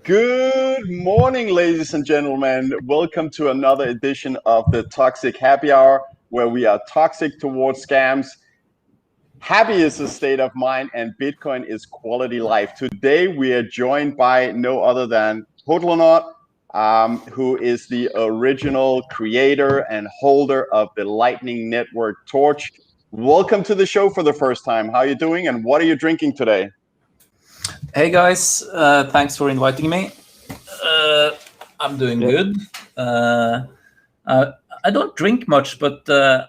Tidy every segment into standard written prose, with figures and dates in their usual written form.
Good morning, ladies and gentlemen. Welcome to another edition of the Toxic Happy Hour, where we are toxic towards scams. Happy is a state of mind, and Bitcoin is quality life. Today, we are joined by no other than Hodlonaut, who is the original creator and holder of the Lightning Network torch. Welcome to the show for the first time. How are you doing, and what are you drinking today? Hey guys, thanks for inviting me. I'm doing good. I don't drink much, but I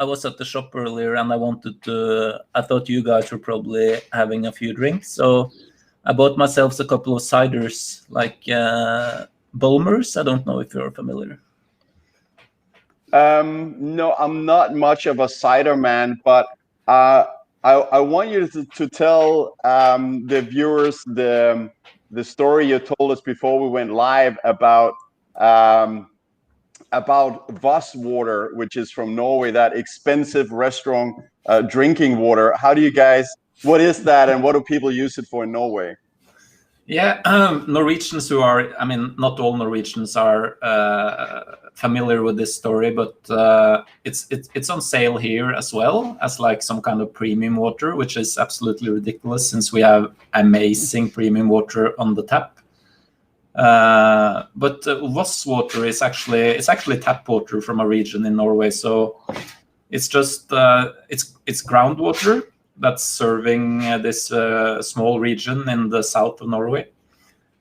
was at the shop earlier and I thought you guys were probably having a few drinks. So I bought myself a couple of ciders, like Bulmers. I don't know if you're familiar. No, I'm not much of a cider man, but I want you to tell the viewers the story you told us before we went live um, about Voss water, which is from Norway, that expensive restaurant drinking water. What is that, and what do people use it for in Norway? Yeah, Norwegians not all Norwegians are familiar with this story, but it's on sale here as well as like some kind of premium water, which is absolutely ridiculous since we have amazing premium water on the tap. But Voss water is actually tap water from a region in Norway, so it's just it's groundwater that's serving this small region in the south of Norway.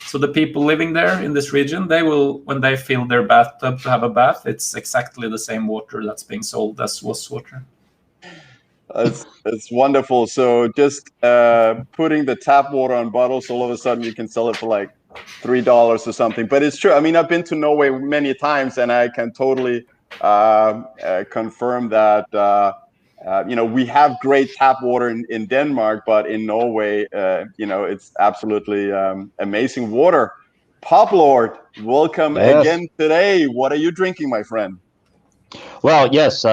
So the people living there in this region, when they fill their bathtub to have a bath, it's exactly the same water that's being sold as Voss water. It's wonderful. So just putting the tap water on bottles, all of a sudden you can sell it for like $3 or something. But it's true. I mean, I've been to Norway many times, and I can totally confirm that. We have great tap water in Denmark, but in Norway, it's absolutely amazing water. Publord, welcome again today. What are you drinking, my friend? Well, yes,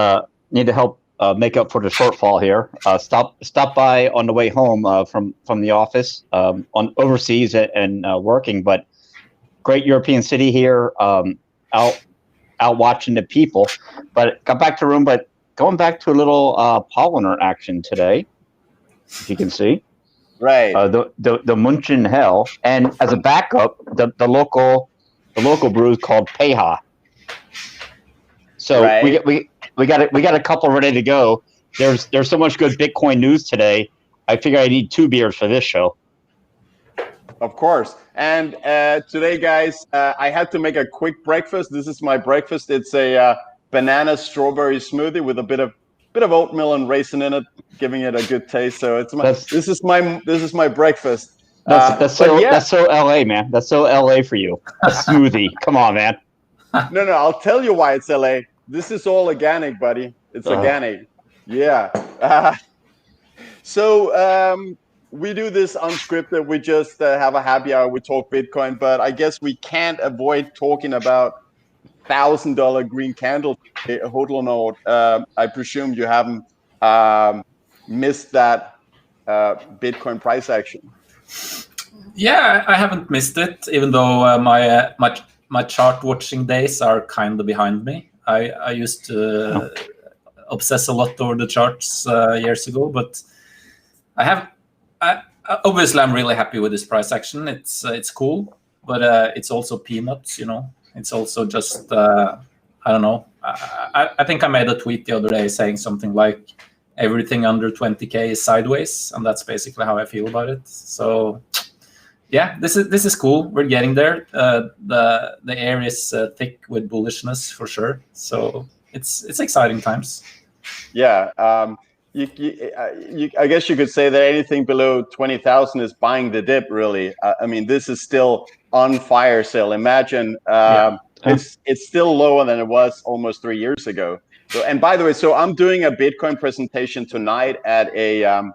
need to help make up for the shortfall here. Stop by on the way home from the office on overseas and working, but great European city here. Out watching the people, but got back to room. But going back to a little polliner action today, if you can see, right? The Munchen Hell, and as a backup, the local brew is called Peha. So right. we got a couple ready to go. There's so much good Bitcoin news today. I figure I need 2 beers for this show. Of course. And today, guys, I had to make a quick breakfast. This is my breakfast. It's a banana strawberry smoothie with a bit of oatmeal and raisin in it, giving it a good taste. So this is my breakfast. That's so LA, man. That's so LA for you. A smoothie. Come on, man. No, I'll tell you why it's LA. This is all organic, buddy. It's organic. Yeah. We do this unscripted. We just have a happy hour. We talk Bitcoin, but I guess we can't avoid talking about $1,000 green candle. Hodlonaut, I presume you haven't missed that Bitcoin price action. Yeah, I haven't missed it, even though my chart watching days are kind of behind me. I used to obsess a lot over the charts years ago, but obviously I'm really happy with this price action. It's cool, but it's also peanuts, It's also just I don't know. I think I made a tweet the other day saying something like everything under 20K is sideways, and that's basically how I feel about it. So yeah, this is cool. We're getting there. The air is thick with bullishness for sure. So it's exciting times. Yeah. I guess you could say that anything below 20,000 is buying the dip. Really, I mean, this is still on fire sale. Imagine it's still lower than it was almost 3 years ago. So, and by the way, so I'm doing a Bitcoin presentation tonight at a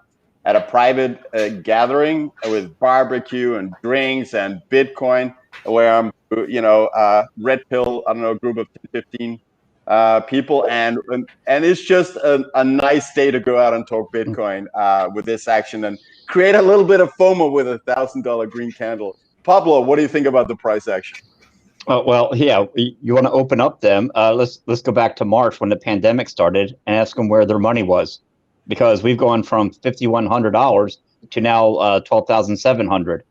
private gathering with barbecue and drinks and Bitcoin, where I'm, red pill. I don't know, a group of 10, 15. People, and it's just a nice day to go out and talk Bitcoin with this action and create a little bit of FOMO with $1,000 green candle. Pablo, what do you think about the price action? Well, yeah, you want to open up them. Let's go back to March when the pandemic started and ask them where their money was, because we've gone from $5,100 to now $12,700.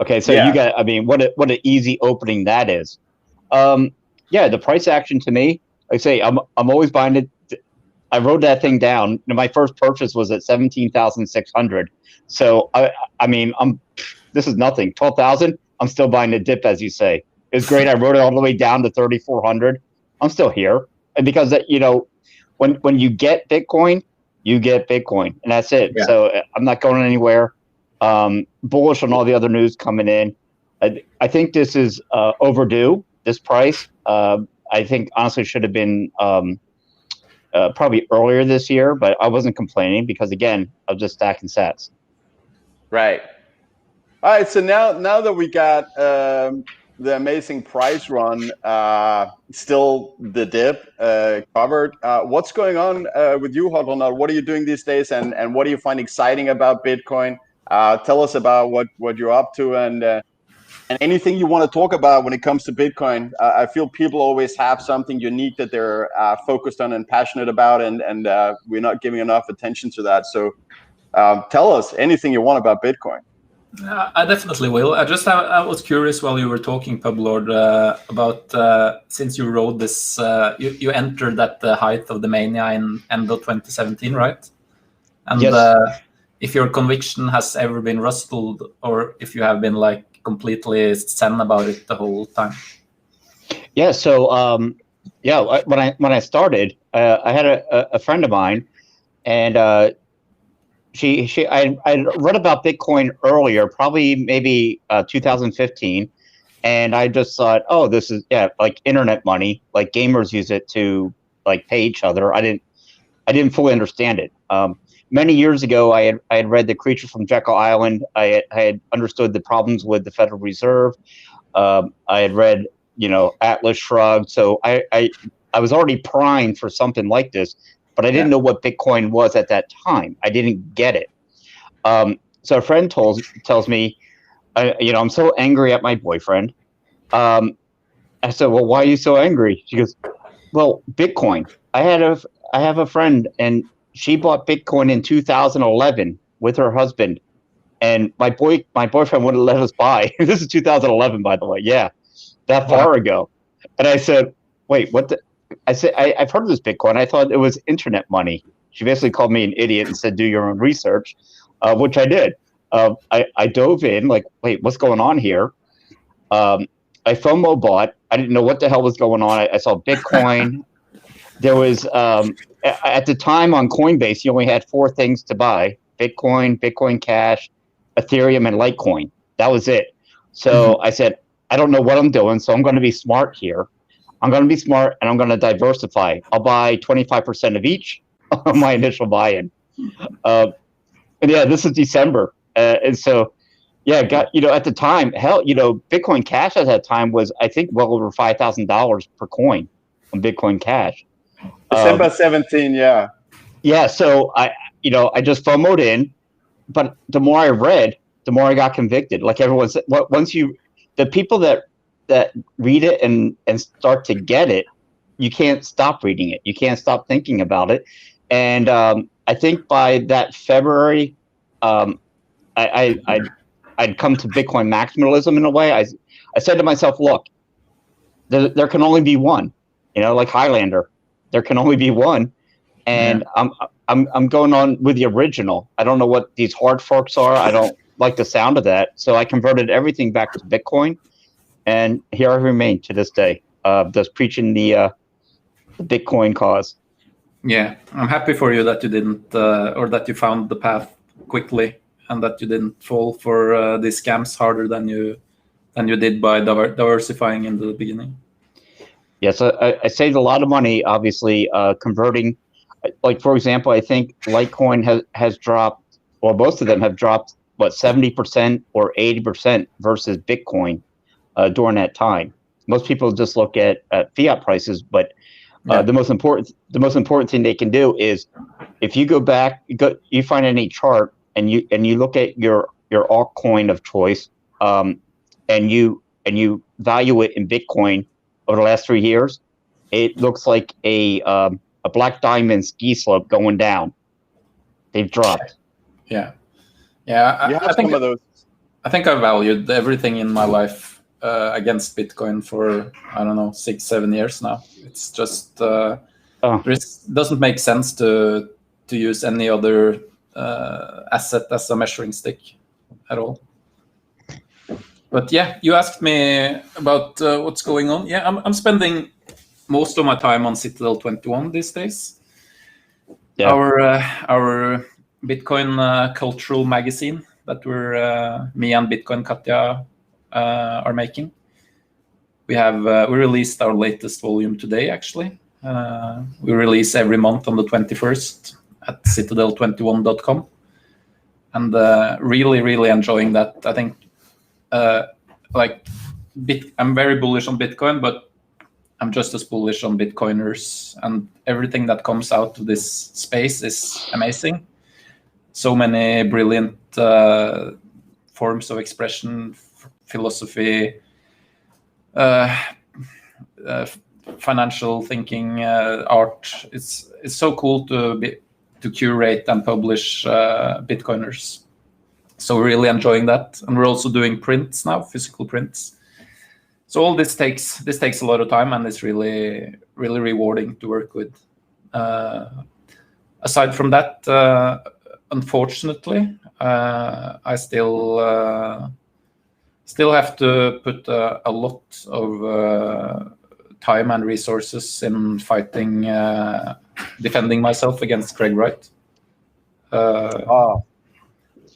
Okay, so you got. I mean, what an easy opening that is. Yeah, the price action to me, like I say, I'm always buying it. I wrote that thing down. My first purchase was at 17,600. So I mean, this is nothing. 12,000. I'm still buying the dip, as you say. It's great. I wrote it all the way down to 3,400. I'm still here, and because that, when you get Bitcoin, you get Bitcoin, and that's it. Yeah. So I'm not going anywhere. Bullish on all the other news coming in. I think this is overdue. This price, I think, honestly should have been probably earlier this year, but I wasn't complaining because, again, I was just stacking sats. Right. All right. So now that we got the amazing price run, still the dip covered, what's going on with you, Hodlonaut? What are you doing these days, and what do you find exciting about Bitcoin? Tell us about what you're up to, and anything you want to talk about when it comes to Bitcoin. I feel people always have something unique that they're focused on and passionate about, and we're not giving enough attention to that. So tell us anything you want about Bitcoin. I definitely will. I was curious while you were talking, Publord, about since you wrote this, you entered at the height of the mania in end of 2017, right? And yes. If your conviction has ever been rustled, or if you have been like completely zen about it the whole time. Yeah. So when I started, I had a friend of mine, and I read about Bitcoin earlier, probably maybe 2015, and I just thought, oh, this is like internet money, like gamers use it to like pay each other. I didn't fully understand it. Many years ago, I had read The Creature from Jekyll Island. I had understood the problems with the Federal Reserve. I had read, Atlas Shrugged. So I was already primed for something like this, but I didn't know what Bitcoin was at that time. I didn't get it. So a friend tells me, I'm so angry at my boyfriend. I said, well, why are you so angry? She goes, well, Bitcoin. I have a friend, and she bought Bitcoin in 2011 with her husband, and my boyfriend wouldn't let us buy. This is 2011, by the way. Yeah, that far ago. And I said, wait, what? I said, I've heard of this Bitcoin. I thought it was internet money. She basically called me an idiot and said, do your own research, which I did. I dove in, like, wait, what's going on here? I FOMO bought. I didn't know what the hell was going on. I saw Bitcoin. There was, at the time on Coinbase, you only had 4 things to buy: Bitcoin, Bitcoin Cash, Ethereum, and Litecoin. That was it. So I said, I don't know what I'm doing, so I'm going to be smart here. I'm going to be smart, and I'm going to diversify. I'll buy 25% of each on my initial buy-in. And yeah, this is December. And so, yeah, at the time, hell, Bitcoin Cash at that time was, I think, well over $5,000 per coin on Bitcoin Cash. December 17, yeah. Yeah, so I just FOMO'd in, but the more I read, the more I got convicted. Like everyone said, the people that read it and start to get it, you can't stop reading it. You can't stop thinking about it. And I think by that February, I'd come to Bitcoin maximalism in a way. I said to myself, look, there can only be one, like Highlander. There can only be one, and I'm going on with the original. I don't know what these hard forks are. I don't like the sound of that, so I converted everything back to Bitcoin, and here I remain to this day, just preaching the Bitcoin cause. Yeah, I'm happy for you that you didn't, or that you found the path quickly, and that you didn't fall for these scams harder than you did by diversifying in the beginning. Yes, I saved a lot of money, obviously, converting. Like, for example, I think Litecoin has dropped, or most of them have dropped, 70% or 80% versus Bitcoin during that time. Most people just look at fiat prices, but the most important thing they can do is, if you go back, you find any chart and you look at your altcoin of choice, and you value it in Bitcoin over the last 3 years, it looks like a black diamond ski slope going down. They've dropped. Yeah. You have some of those. I think I valued everything in my life against Bitcoin for, I don't know, 6-7 years now. It's just doesn't make sense to use any other asset as a measuring stick at all. But yeah, you asked me about what's going on. Yeah, I'm spending most of my time on Citadel 21 these days. Yeah. Our Bitcoin cultural magazine that me and Bitcoin Katja are making. We released our latest volume today, actually. We release every month on the 21st at citadel21.com, and really, really enjoying that. I think I'm very bullish on Bitcoin, but I'm just as bullish on Bitcoiners, and everything that comes out of this space is amazing. So many brilliant forms of expression, philosophy, financial thinking, art. It's so cool to curate and publish Bitcoiners. So we're really enjoying that, and we're also doing prints now, physical prints. So all this takes a lot of time, and it's really, really rewarding to work with. Aside from that, unfortunately, I still have to put a lot of time and resources in fighting, defending myself against Craig Wright.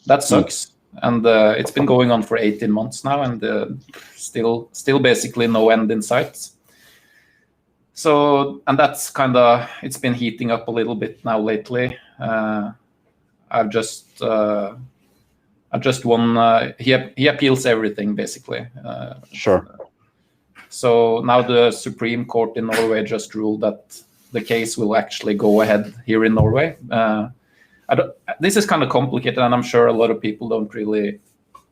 That sucks, and it's been going on for 18 months now, and still basically no end in sight. So, and that's it's been heating up a little bit now lately. I've just won. He appeals everything basically. Sure. So now the Supreme Court in Norway just ruled that the case will actually go ahead here in Norway. This is kind of complicated, and I'm sure a lot of people don't really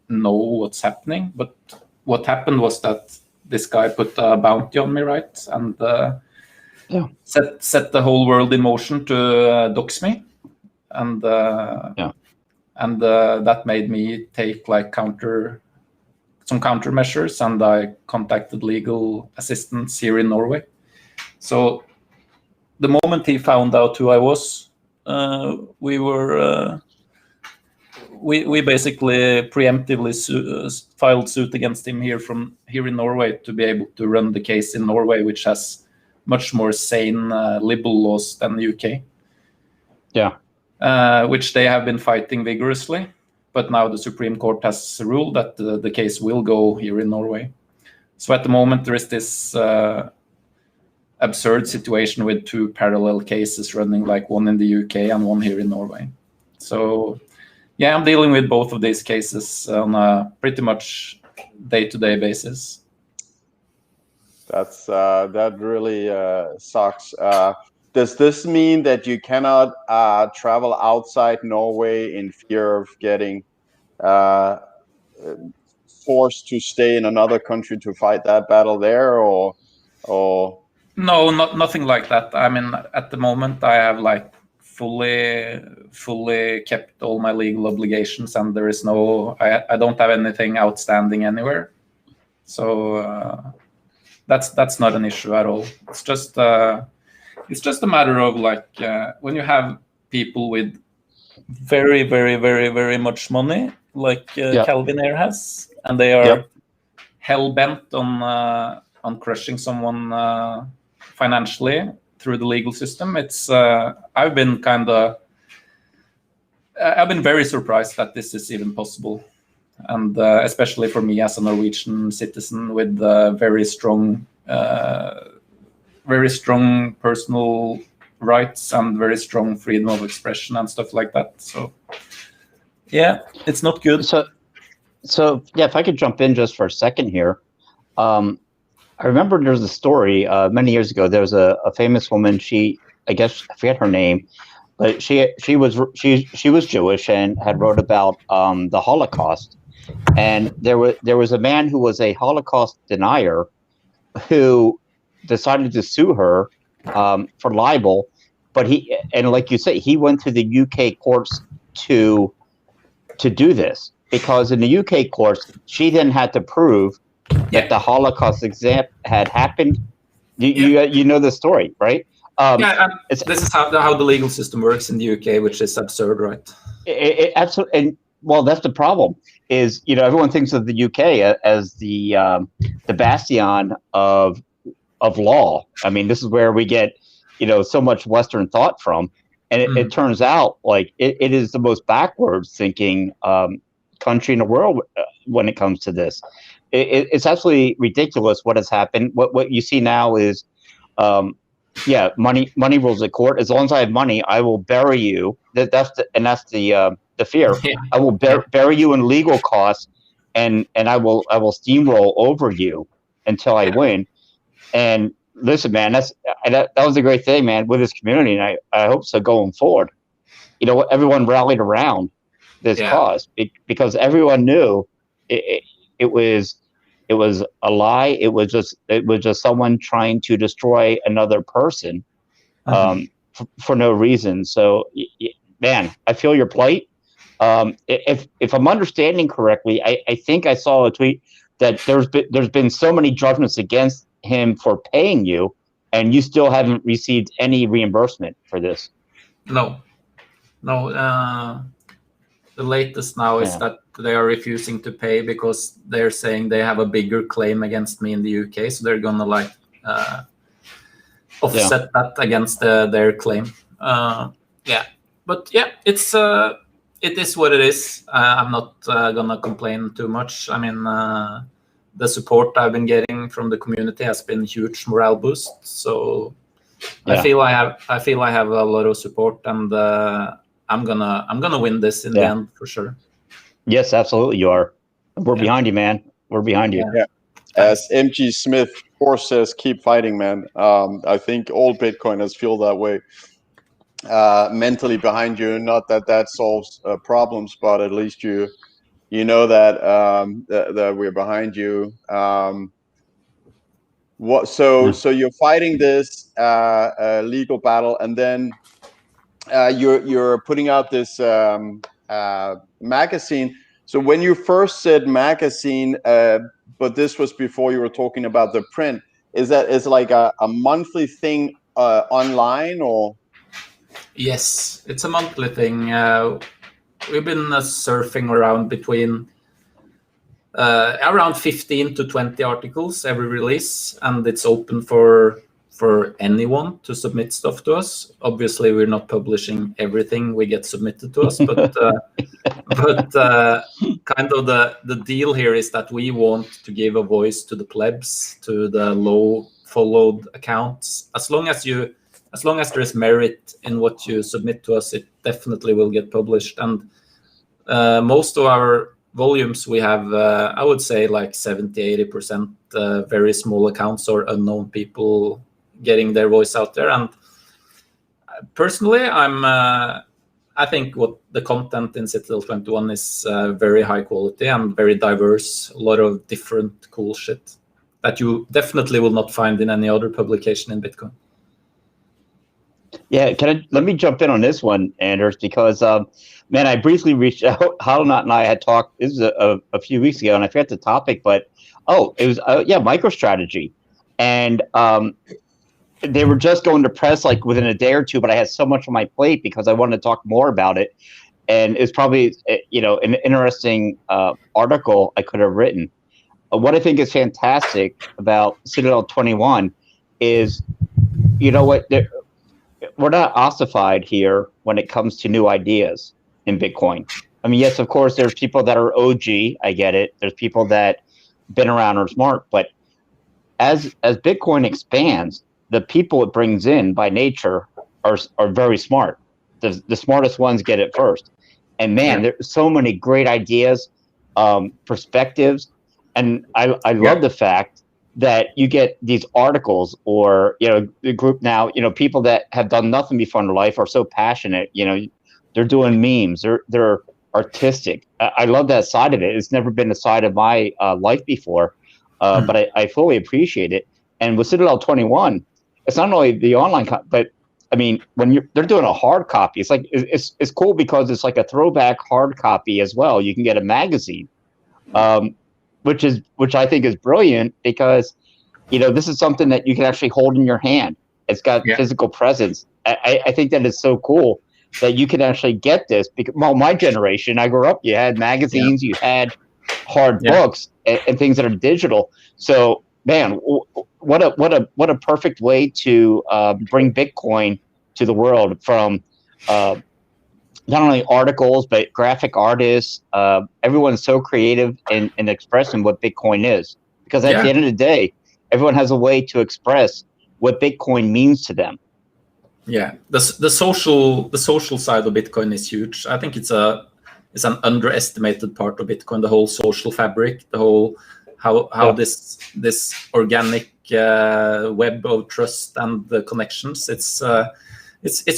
know what's happening. But what happened was that this guy put a bounty on me, right? And set the whole world in motion to dox me. And that made me take some countermeasures, and I contacted legal assistance here in Norway. So the moment he found out who I was, we basically preemptively filed suit against him here in Norway to be able to run the case in Norway, which has much more sane libel laws than the UK. Yeah. Which they have been fighting vigorously, but now the Supreme Court has ruled that the case will go here in Norway. So at the moment there is this absurd situation with two parallel cases running, like one in the UK and one here in Norway. So yeah, I'm dealing with both of these cases on a pretty much day-to-day basis. That really sucks. Does this mean that you cannot travel outside Norway in fear of getting forced to stay in another country to fight that battle there, or? No, nothing like that. I mean, at the moment, I have fully kept all my legal obligations, and there is I don't have anything outstanding anywhere. So that's not an issue at all. It's just a matter of when you have people with very, very, very, very much money, like Calvin Air has, and they are hell bent on crushing someone financially through the legal system. It's I've been very surprised that this is even possible, and especially for me as a Norwegian citizen with very strong personal rights and very strong freedom of expression and stuff like that. So yeah, it's not good. So yeah, if I could jump in just for a second here. I remember there's a story many years ago. There was a famous woman. I guess I forget her name, but she was Jewish and had wrote about the Holocaust, and there was a man who was a Holocaust denier who decided to sue her for libel, but like you say, he went to the UK courts to do this, because in the UK courts, she then had to prove that the Holocaust had happened. You know the story, right? This is how the legal system works in the UK, which is absurd, right? It absolutely, and well, that's the problem. Is everyone thinks of the UK as the bastion of law. I mean, this is where we get so much Western thought from, and it turns out like it is the most backwards thinking country in the world when it comes to this. It's absolutely ridiculous what has happened. What you see now is, money rules the court. As long as I have money, I will bury you. That's the fear. Yeah. I will bury you in legal costs, and I will steamroll over you until I win. And listen, man, that was a great thing, man, with this community, and I hope so going forward. Everyone rallied around this cause because everyone knew it was a lie. It was just someone trying to destroy another person for no reason. So, man, I feel your plight. If I'm understanding correctly, I think I saw a tweet that there's been so many judgments against him for paying you, and you still haven't received any reimbursement for this. No. The latest now is that they are refusing to pay because they're saying they have a bigger claim against me in the UK, so they're gonna offset that against their claim. But it is what it is. I'm not gonna complain too much. I mean, the support I've been getting from the community has been huge morale boost. So I feel I have a lot of support, and I'm gonna win this in the end for sure. Yes, absolutely, you are. We're behind you, man. We're behind you. Yeah. As MG Smith Force says, keep fighting, man. I think all Bitcoiners feel that way. Mentally behind you. Not that solves problems, but at least you know that that we're behind you. So you're fighting this legal battle, and then you're putting out this magazine. So when you first said magazine, but this was before you were talking about the print, is like a monthly thing online, or? Yes, it's a monthly thing. We've been surfing around between around 15 to 20 articles every release, and it's open for anyone to submit stuff to us. Obviously, we're not publishing everything we get submitted to us, but kind of the deal here is that we want to give a voice to the plebs, to the low followed accounts. As long as there is merit in what you submit to us, it definitely will get published. And most of our volumes, we have, I would say, like 70-80% very small accounts or unknown people getting their voice out there. And personally, I think what the content in Citadel 21 is very high quality and very diverse. A lot of different cool shit that you definitely will not find in any other publication in Bitcoin. Yeah, let me jump in on this one, Anders, because man, I briefly reached out. Hodlonaut and I had talked. This is a few weeks ago, and I forgot the topic, but it was MicroStrategy, and they were just going to press like within a day or two, but I had so much on my plate because I wanted to talk more about it, and it's probably an interesting article I could have written. What I think is fantastic about Citadel 21 is, we're not ossified here when it comes to new ideas in Bitcoin. I mean, yes, of course, there's people that are OG. I get it. There's people that been around or smart, but as Bitcoin expands, the people it brings in by nature are very smart. The smartest ones get it first. And man, there's so many great ideas, perspectives, and I love the fact that you get these articles, or the group now, people that have done nothing before in their life are so passionate. They're doing memes, they're artistic. I love that side of it. It's never been a side of my life before, but I fully appreciate it. And with Citadel 21, it's not only the online, but I mean, when they're doing a hard copy, it's like it's cool because it's like a throwback hard copy as well. You can get a magazine, which I think is brilliant because this is something that you can actually hold in your hand. It's got physical presence. I think that is so cool that you can actually get this. Because my generation, I grew up, you had magazines, you had hard books and things that are digital. So man, what a perfect way to bring Bitcoin to the world from not only articles but graphic artists. Everyone's so creative in expressing what Bitcoin is, because at the end of the day, everyone has a way to express what Bitcoin means to them. Yeah, the social side of Bitcoin is huge. I think it's an underestimated part of Bitcoin. The whole social fabric, the whole how this organic web of trust and the connections. It's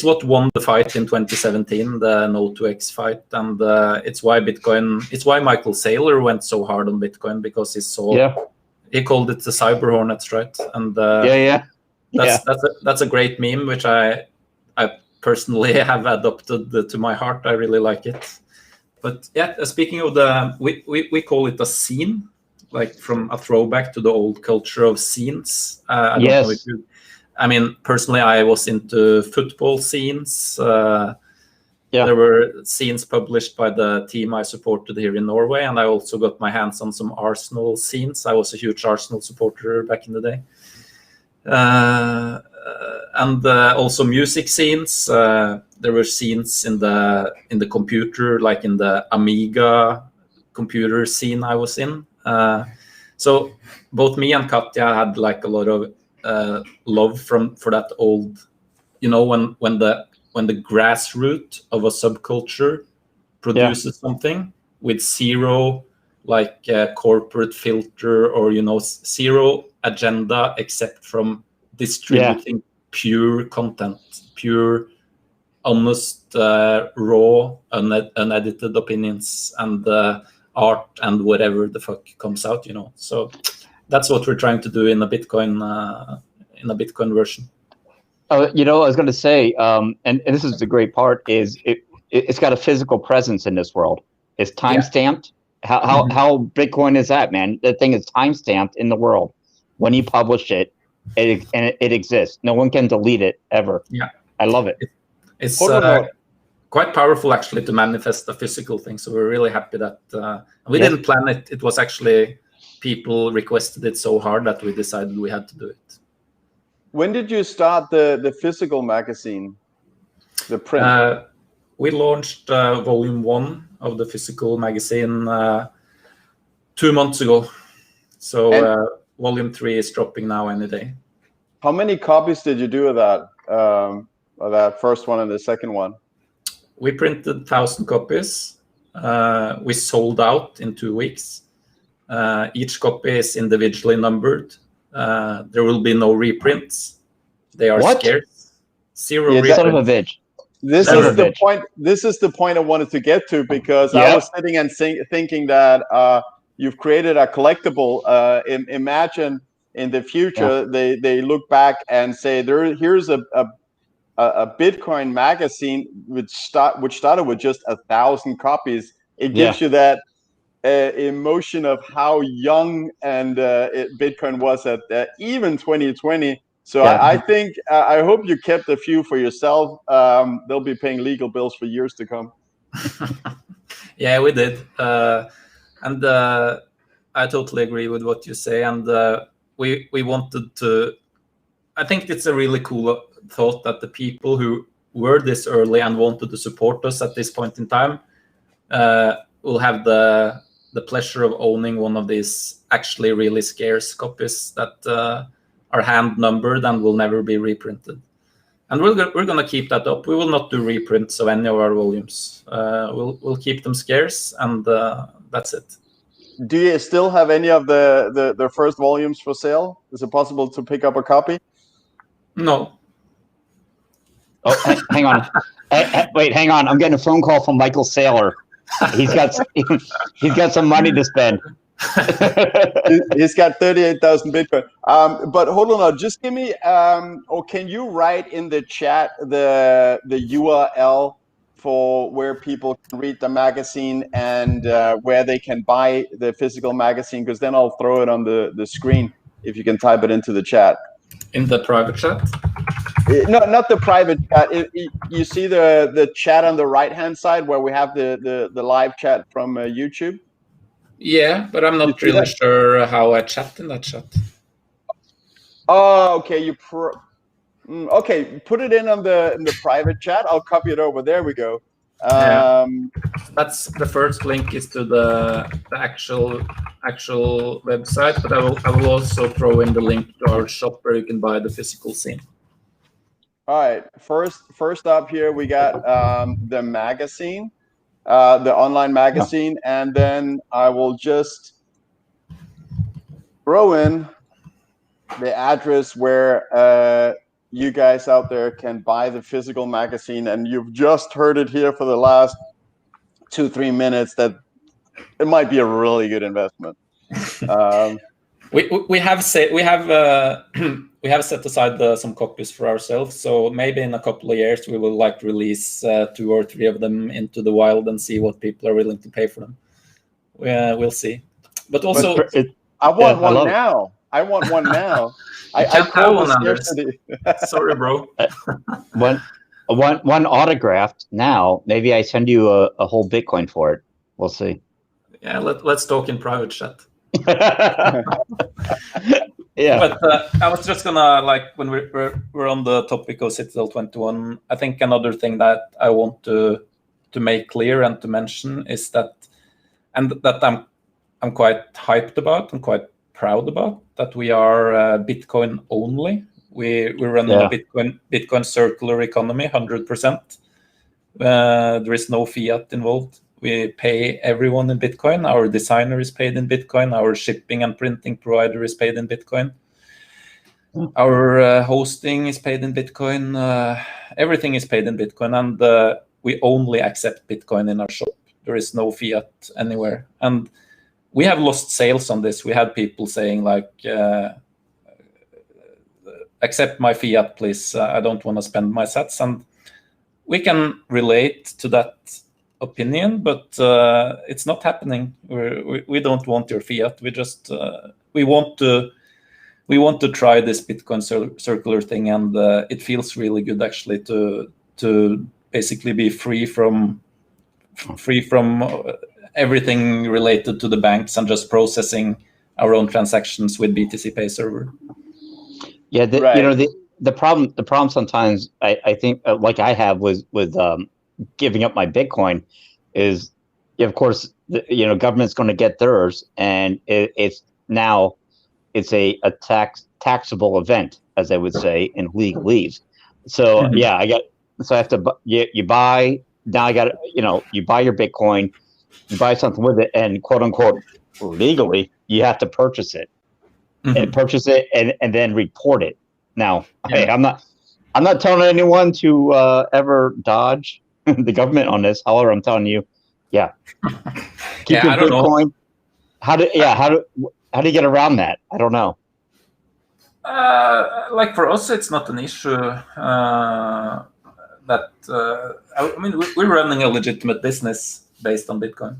what won the fight in 2017, the No2X fight, and it's why Michael Saylor went so hard on Bitcoin, because he called it the cyber hornets, right? And that's a great meme, which I personally have adopted to my heart. I really like it. But speaking of we call it a scene, like from a throwback to the old culture of scenes. I don't know if you. I mean, personally, I was into football scenes. There were scenes published by the team I supported here in Norway, and I also got my hands on some Arsenal scenes. I was a huge Arsenal supporter back in the day. And also music scenes. There were scenes in the computer, like in the Amiga computer scene I was in. So both me and Katja had like a lot of love for that old, when the grassroots of a subculture produces something with zero corporate filter, or zero agenda except from distributing pure content, pure honest raw unedited opinions and art and whatever the fuck comes out, so that's what we're trying to do in a Bitcoin version. I was going to say, and this is the great part, is it's got a physical presence in this world. It's time stamped. How Bitcoin is that, man? The thing is time stamped in the world. When you publish it, it exists. No one can delete it ever. Yeah, I love it. It's quite powerful actually to manifest a physical thing. So we're really happy that we didn't plan it. It was actually people requested it so hard that we decided we had to do it. When did you start the physical magazine, the print? We launched volume 1 of the physical magazine 2 months ago. So volume 3 is dropping now any day. How many copies did you do of that first one and the second one? We printed 1,000 copies. We sold out in 2 weeks. Each copy is individually numbered. There will be no reprints. They are scarce. Zero reprints. Son of a bitch. This is the point I wanted to get to, because I was sitting and thinking that you've created a collectible. Imagine in the future they look back and say here's a Bitcoin magazine which started with just 1,000 copies. It gives you that emotion of how young and Bitcoin was at even 2020. So I think I hope you kept a few for yourself. They'll be paying legal bills for years to come. Yeah, we did, and I totally agree with what you say. And we wanted to. I think it's a really cool thought that the people who were this early and wanted to support us at this point in time will have the pleasure of owning one of these actually really scarce copies that are hand numbered and will never be reprinted. And we're going to keep that up. We will not do reprints of any of our volumes. We'll keep them scarce, and that's it. Do you still have any of the first volumes for sale? Is it possible to pick up a copy? No. Oh, hang on. Wait, hang on. I'm getting a phone call from Michael Saylor. He's got some money to spend. He's got 38,000 Bitcoin. But hold on, just give me, or can you write in the chat the URL for where people can read the magazine and where they can buy the physical magazine? Because then I'll throw it on the screen if you can type it into the chat. In the private chat? No, not the private chat. You see the chat on the right-hand side where we have the live chat from YouTube? Yeah, but I'm not really sure how I chat in that chat. Oh, okay. Okay, put it in the private chat. I'll copy it over. There we go. That's the first link is to the actual website, but I will also throw in the link to our shop where you can buy the physical scene. All right. First up here we got the magazine, the online magazine, and then I will just throw in the address where you guys out there can buy the physical magazine. And you've just heard it here for the last 2-3 minutes that it might be a really good investment. We have set aside some copies for ourselves, so maybe in a couple of years we will release 2 or 3 of them into the wild and see what people are willing to pay for them. We'll see. But also, I want one now. I want one now. I can't have one, Anders. Sorry, bro. One autographed now. Maybe I send you a whole Bitcoin for it. We'll see. Yeah, let's talk in private chat. Yeah. But I was just gonna when we're on the topic of Citadel 21. I think another thing that I want to make clear and to mention is that, and that I'm quite hyped about and quite proud about, that we are Bitcoin only. We're running a Bitcoin circular economy, 100%. There is no fiat involved. We pay everyone in Bitcoin. Our designer is paid in Bitcoin. Our shipping and printing provider is paid in Bitcoin. Our hosting is paid in Bitcoin. Everything is paid in Bitcoin, and we only accept Bitcoin in our shop. There is no fiat anywhere. And we have lost sales on this. We had people saying accept my fiat, please. I don't want to spend my sats. And we can relate to that opinion, but it's not happening. We don't want your fiat. We just we want to try this Bitcoin circular thing, and it feels really good actually to basically be free from everything related to the banks and just processing our own transactions with BTC Pay server. Yeah, the problem sometimes I think like I have with giving up my Bitcoin is, of course, government's going to get theirs, and it's a taxable event, as I would say in legalese. So I have to you buy now. I got you buy your Bitcoin, you buy something with it, and quote unquote legally you have to purchase it, and then report it. Now, hey, I'm not telling anyone to ever dodge the government on this. However, I'm telling you, keep your Bitcoin. Know. How do you get around that? I don't know. For us, it's not an issue. We're running a legitimate business based on Bitcoin.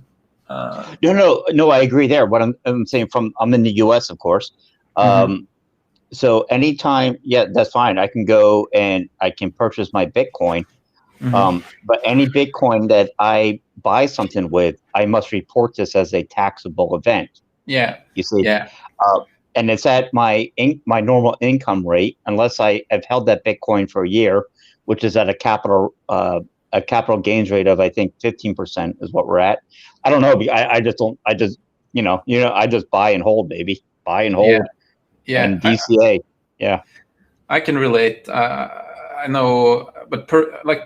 No, I agree there. What I'm saying, I'm in the U.S., of course. So anytime, that's fine. I can go and I can purchase my Bitcoin. But any Bitcoin that I buy something with, I must report this as a taxable event. Yeah. You see. Yeah. And it's at my normal income rate, unless I have held that Bitcoin for a year, which is at a capital gains rate of, I think, 15% is what we're at. I don't know. I just buy and hold, baby. Buy and hold. Yeah. And DCA. I can relate. I know, but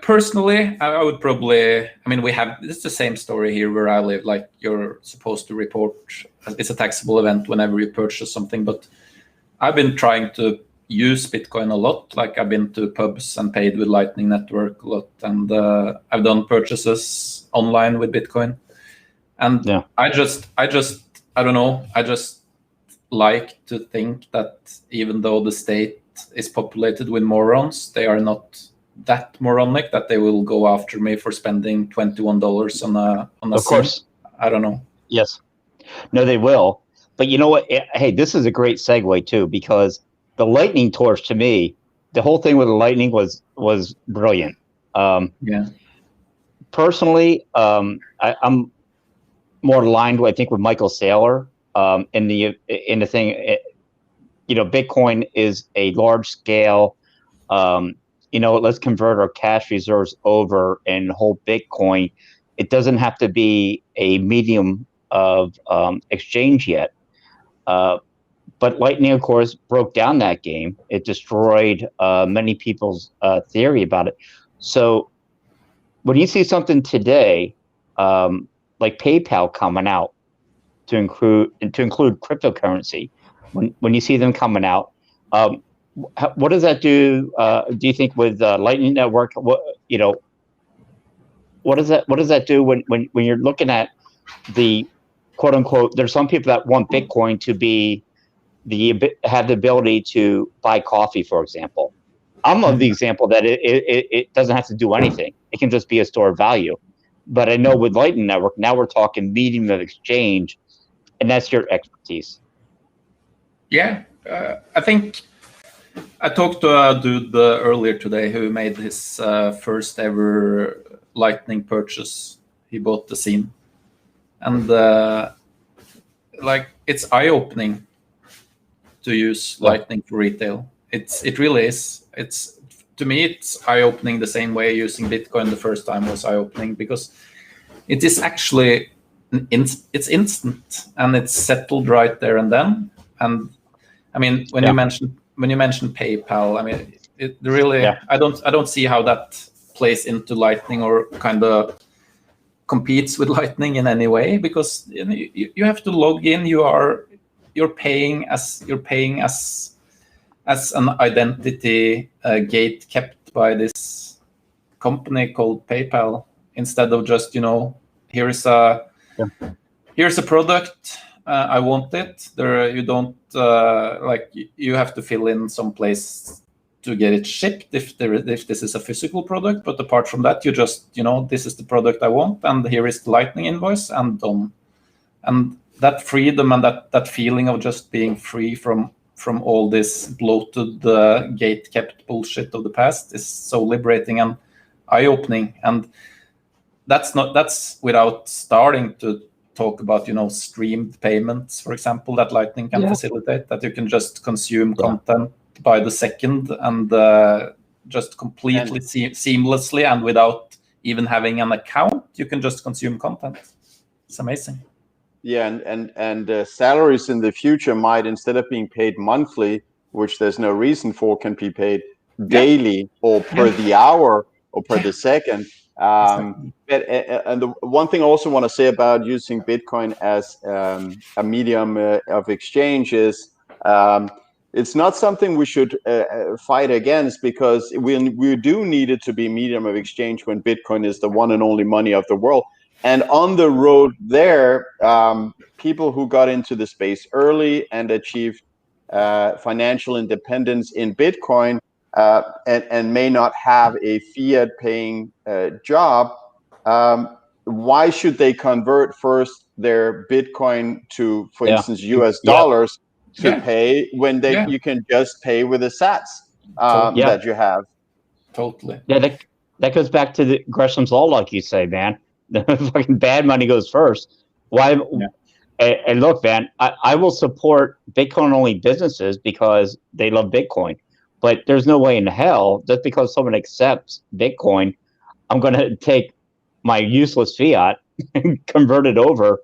personally, I would probably. It's the same story here where I live. You're supposed to report. It's a taxable event whenever you purchase something. But I've been trying to use Bitcoin a lot. I've been to pubs and paid with Lightning Network a lot, and I've done purchases online with Bitcoin. And I don't know. I just like to think that even though the state is populated with morons, they are not that moronic that they will go after me for spending $21 on a of course. I don't know. Yes. No, they will. But you know what? Hey, this is a great segue too, because the lightning torch, to me, the whole thing with the lightning was brilliant. Personally, I'm more aligned, I think, with Michael Saylor in the thing. Bitcoin is a large scale. Let's convert our cash reserves over and hold Bitcoin. It doesn't have to be a medium of exchange yet. But Lightning, of course, broke down that game. It destroyed many people's theory about it. So when you see something today, like PayPal coming out to include cryptocurrency, when you see them coming out, what does that do? Do you think with Lightning Network? What does that do when you're looking at the quote unquote? There's some people that want Bitcoin to be have the ability to buy coffee, for example. I'm of the example that it doesn't have to do anything. It can just be a store of value. But I know with Lightning Network, now we're talking medium of exchange, and that's your expertise. Yeah, I think I talked to a dude earlier today who made his first ever Lightning purchase. He bought the scene, and it's eye-opening to use Lightning for retail. It really is. To me, it's eye-opening the same way using Bitcoin the first time was eye-opening, because it is actually it's instant and it's settled right there and then. And I mean, when you mentioned PayPal, I mean, it really I don't see how that plays into Lightning or kind of competes with Lightning in any way, because you have to log in. You're paying as an identity gate kept by this company called PayPal, instead of just here's a product, I want it. You don't you have to fill in some place to get it shipped if this is a physical product, but apart from that, you just this is the product I want, and here is the Lightning invoice, and done. And that freedom and that feeling of just being free from all this bloated gate-kept bullshit of the past is so liberating and eye-opening. And that's without starting to talk about streamed payments, for example, that Lightning can facilitate, that you can just consume content by the second and just completely seamlessly, and without even having an account, you can just consume content. It's amazing. Yeah, and salaries in the future might, instead of being paid monthly, which there's no reason for, can be paid daily or per the hour or per the second. And the one thing I also want to say about using Bitcoin as a medium of exchange is it's not something we should fight against, because we do need it to be medium of exchange when Bitcoin is the one and only money of the world. And on the road there, people who got into the space early and achieved financial independence in Bitcoin and may not have a fiat paying job, why should they convert first their Bitcoin to, for instance, US dollars to pay when you can just pay with the sats that you have? Totally. Yeah, that goes back to the Gresham's law, like you say, man. The fucking bad money goes first. Why? And look, man, I will support Bitcoin-only businesses because they love Bitcoin. But there's no way in hell, just because someone accepts Bitcoin, I'm going to take my useless fiat and convert it over,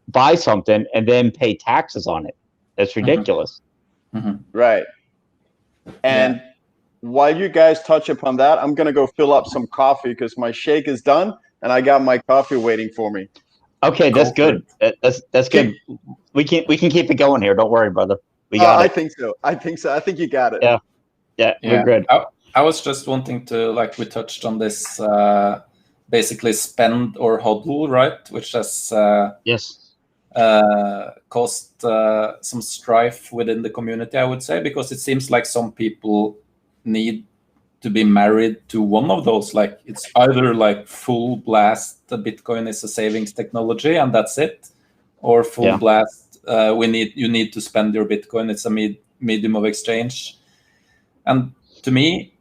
buy something, and then pay taxes on it. That's ridiculous. Right. And while you guys touch upon that, I'm going to go fill up some coffee because my shake is done and I got my coffee waiting for me. Okay, that's good. That's good. We can keep it going here. Don't worry, brother. We got it. I think so. I think you got it. Yeah, we're good. I was just wanting to, we touched on this basically spend or hodl, right? Which has yes, caused some strife within the community, I would say, because it seems like some people need to be married to one of those. Like it's either like full blast, the Bitcoin is a savings technology and that's it, or full blast, you need to spend your Bitcoin. It's a medium of exchange. And to me,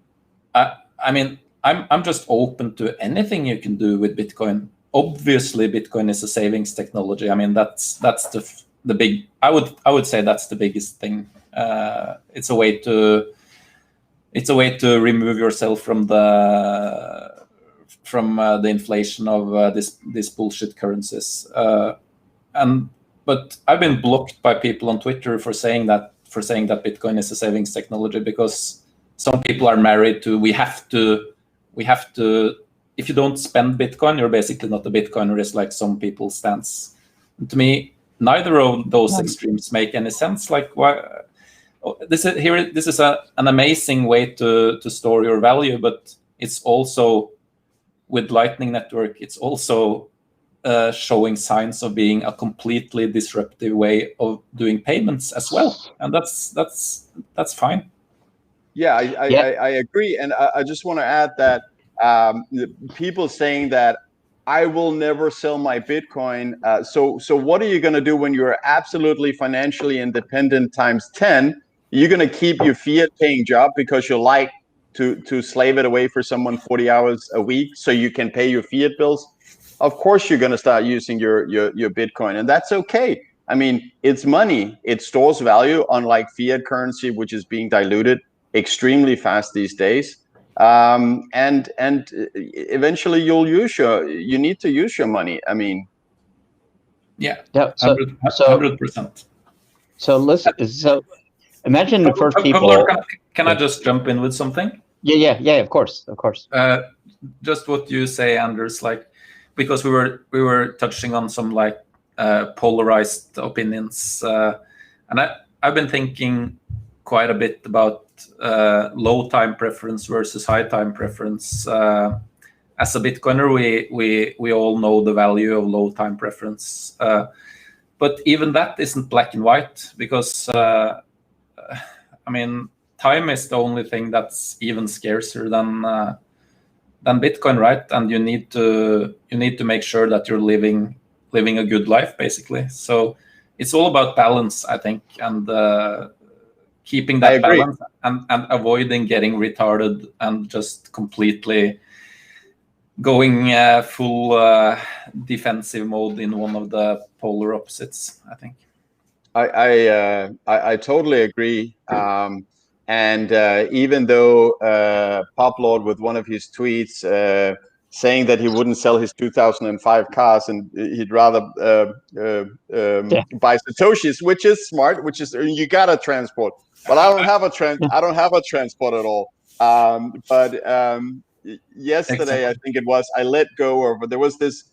I mean, I'm just open to anything you can do with Bitcoin. Obviously, Bitcoin is a savings technology. I mean, that's the big. I would say that's the biggest thing. It's a way to remove yourself from the inflation of this bullshit currencies. But I've been blocked by people on Twitter for saying that Bitcoin is a savings technology, because some people are married to we have to if you don't spend Bitcoin, you're basically not a Bitcoiner, is like some people's stance. And to me, neither of those extremes make any sense. Like why this is an amazing way to store your value, but it's also, with Lightning Network, it's also showing signs of being a completely disruptive way of doing payments as well, and that's fine. Yeah, I agree, and I just want to add that people saying that I will never sell my Bitcoin. So what are you going to do when you're absolutely financially independent times 10? You're going to keep your fiat paying job because you like to slave it away for someone 40 hours a week so you can pay your fiat bills. Of course, you're going to start using your Bitcoin, and that's okay. I mean, it's money. It stores value, unlike fiat currency, which is being diluted extremely fast these days. And eventually you need to use your money. I mean, yeah, so 100%. So listen, so imagine the first people. Publord, can I just jump in with something? Yeah, of course. Just what you say, Anders, like, because we were touching on some like polarized opinions, and I've been thinking quite a bit about low time preference versus high time preference. As a Bitcoiner, we all know the value of low time preference, but even that isn't black and white, because I mean, time is the only thing that's even scarcer than Bitcoin, right? And you need to make sure that you're living a good life, basically. So it's all about balance, I think, and keeping that balance and avoiding getting retarded and just completely going full defensive mode in one of the polar opposites, I think. I totally agree. And even though Publord, with one of his tweets saying that he wouldn't sell his 2005 cars and he'd rather buy Satoshis, which is smart, which is, you gotta transport. But I don't have a transport at all. But yesterday, I think it was, I let go of, there was this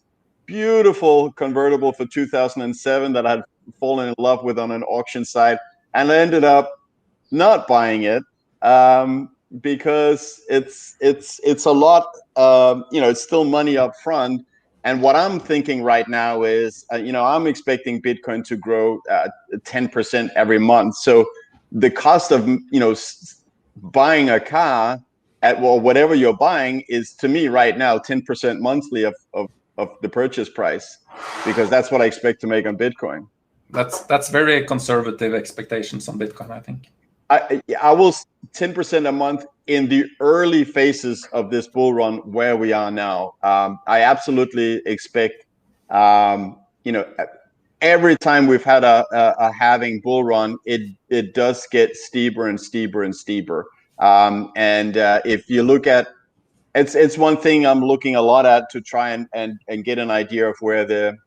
beautiful convertible for 2007 that I had fallen in love with on an auction site, and I ended up not buying it because it's a lot. It's still money up front. And what I'm thinking right now is, I'm expecting Bitcoin to grow 10% every month. So the cost of buying a car at whatever you're buying is, to me right now, 10% monthly of the purchase price, because that's what I expect to make on Bitcoin. That's very conservative expectations on Bitcoin, I think. I will 10% a month in the early phases of this bull run where we are now. I absolutely expect, every time we've had a halving bull run, it does get steeper and steeper and steeper. And if you look at, it's one thing I'm looking a lot at to try and get an idea of where the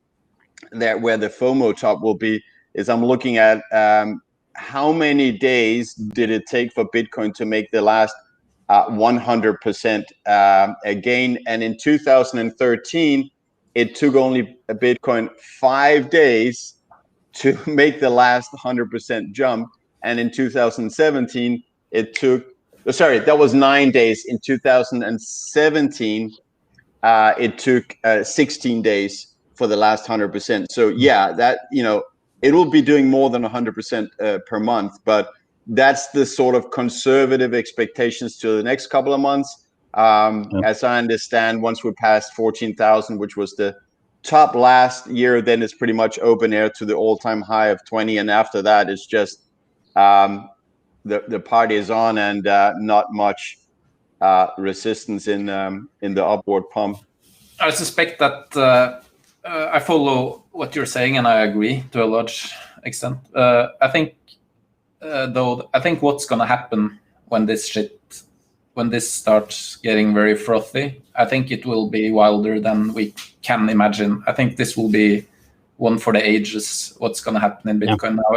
FOMO top will be, is I'm looking at how many days did it take for Bitcoin to make the last 100% gain. And in 2013, it took only a Bitcoin 5 days to make the last 100% jump. And in 2017, it took, that was 9 days. In 2017, it took 16 days for the last 100%. So yeah, that, it will be doing more than 100% per month, but that's the sort of conservative expectations to the next couple of months. As I understand, once we pass 14,000, which was the top last year, then it's pretty much open air to the all-time high of 20, and after that, it's just the party is on, and not much resistance in the upward pump. I suspect that I follow what you're saying, and I agree to a large extent. I think, though, what's going to happen when this starts getting very frothy, I think it will be wilder than we can imagine. I think this will be one for the ages. What's going to happen in Bitcoin now?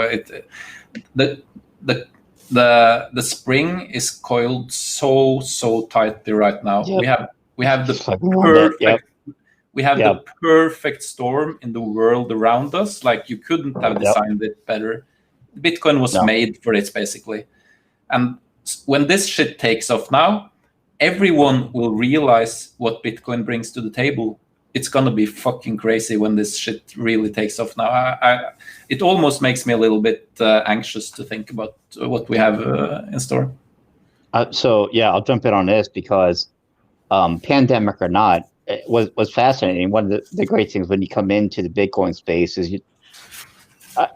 The spring is coiled so tightly right now. Yep. We have the perfect. We have the perfect storm in the world around us. Like, you couldn't have designed it better. Bitcoin was made for this, basically. And when this shit takes off now, everyone will realize what Bitcoin brings to the table. It's gonna be fucking crazy when this shit really takes off now. It almost makes me a little bit anxious to think about what we have in store. So yeah, I'll jump in on this because pandemic or not, it was fascinating. One of the great things when you come into the Bitcoin space is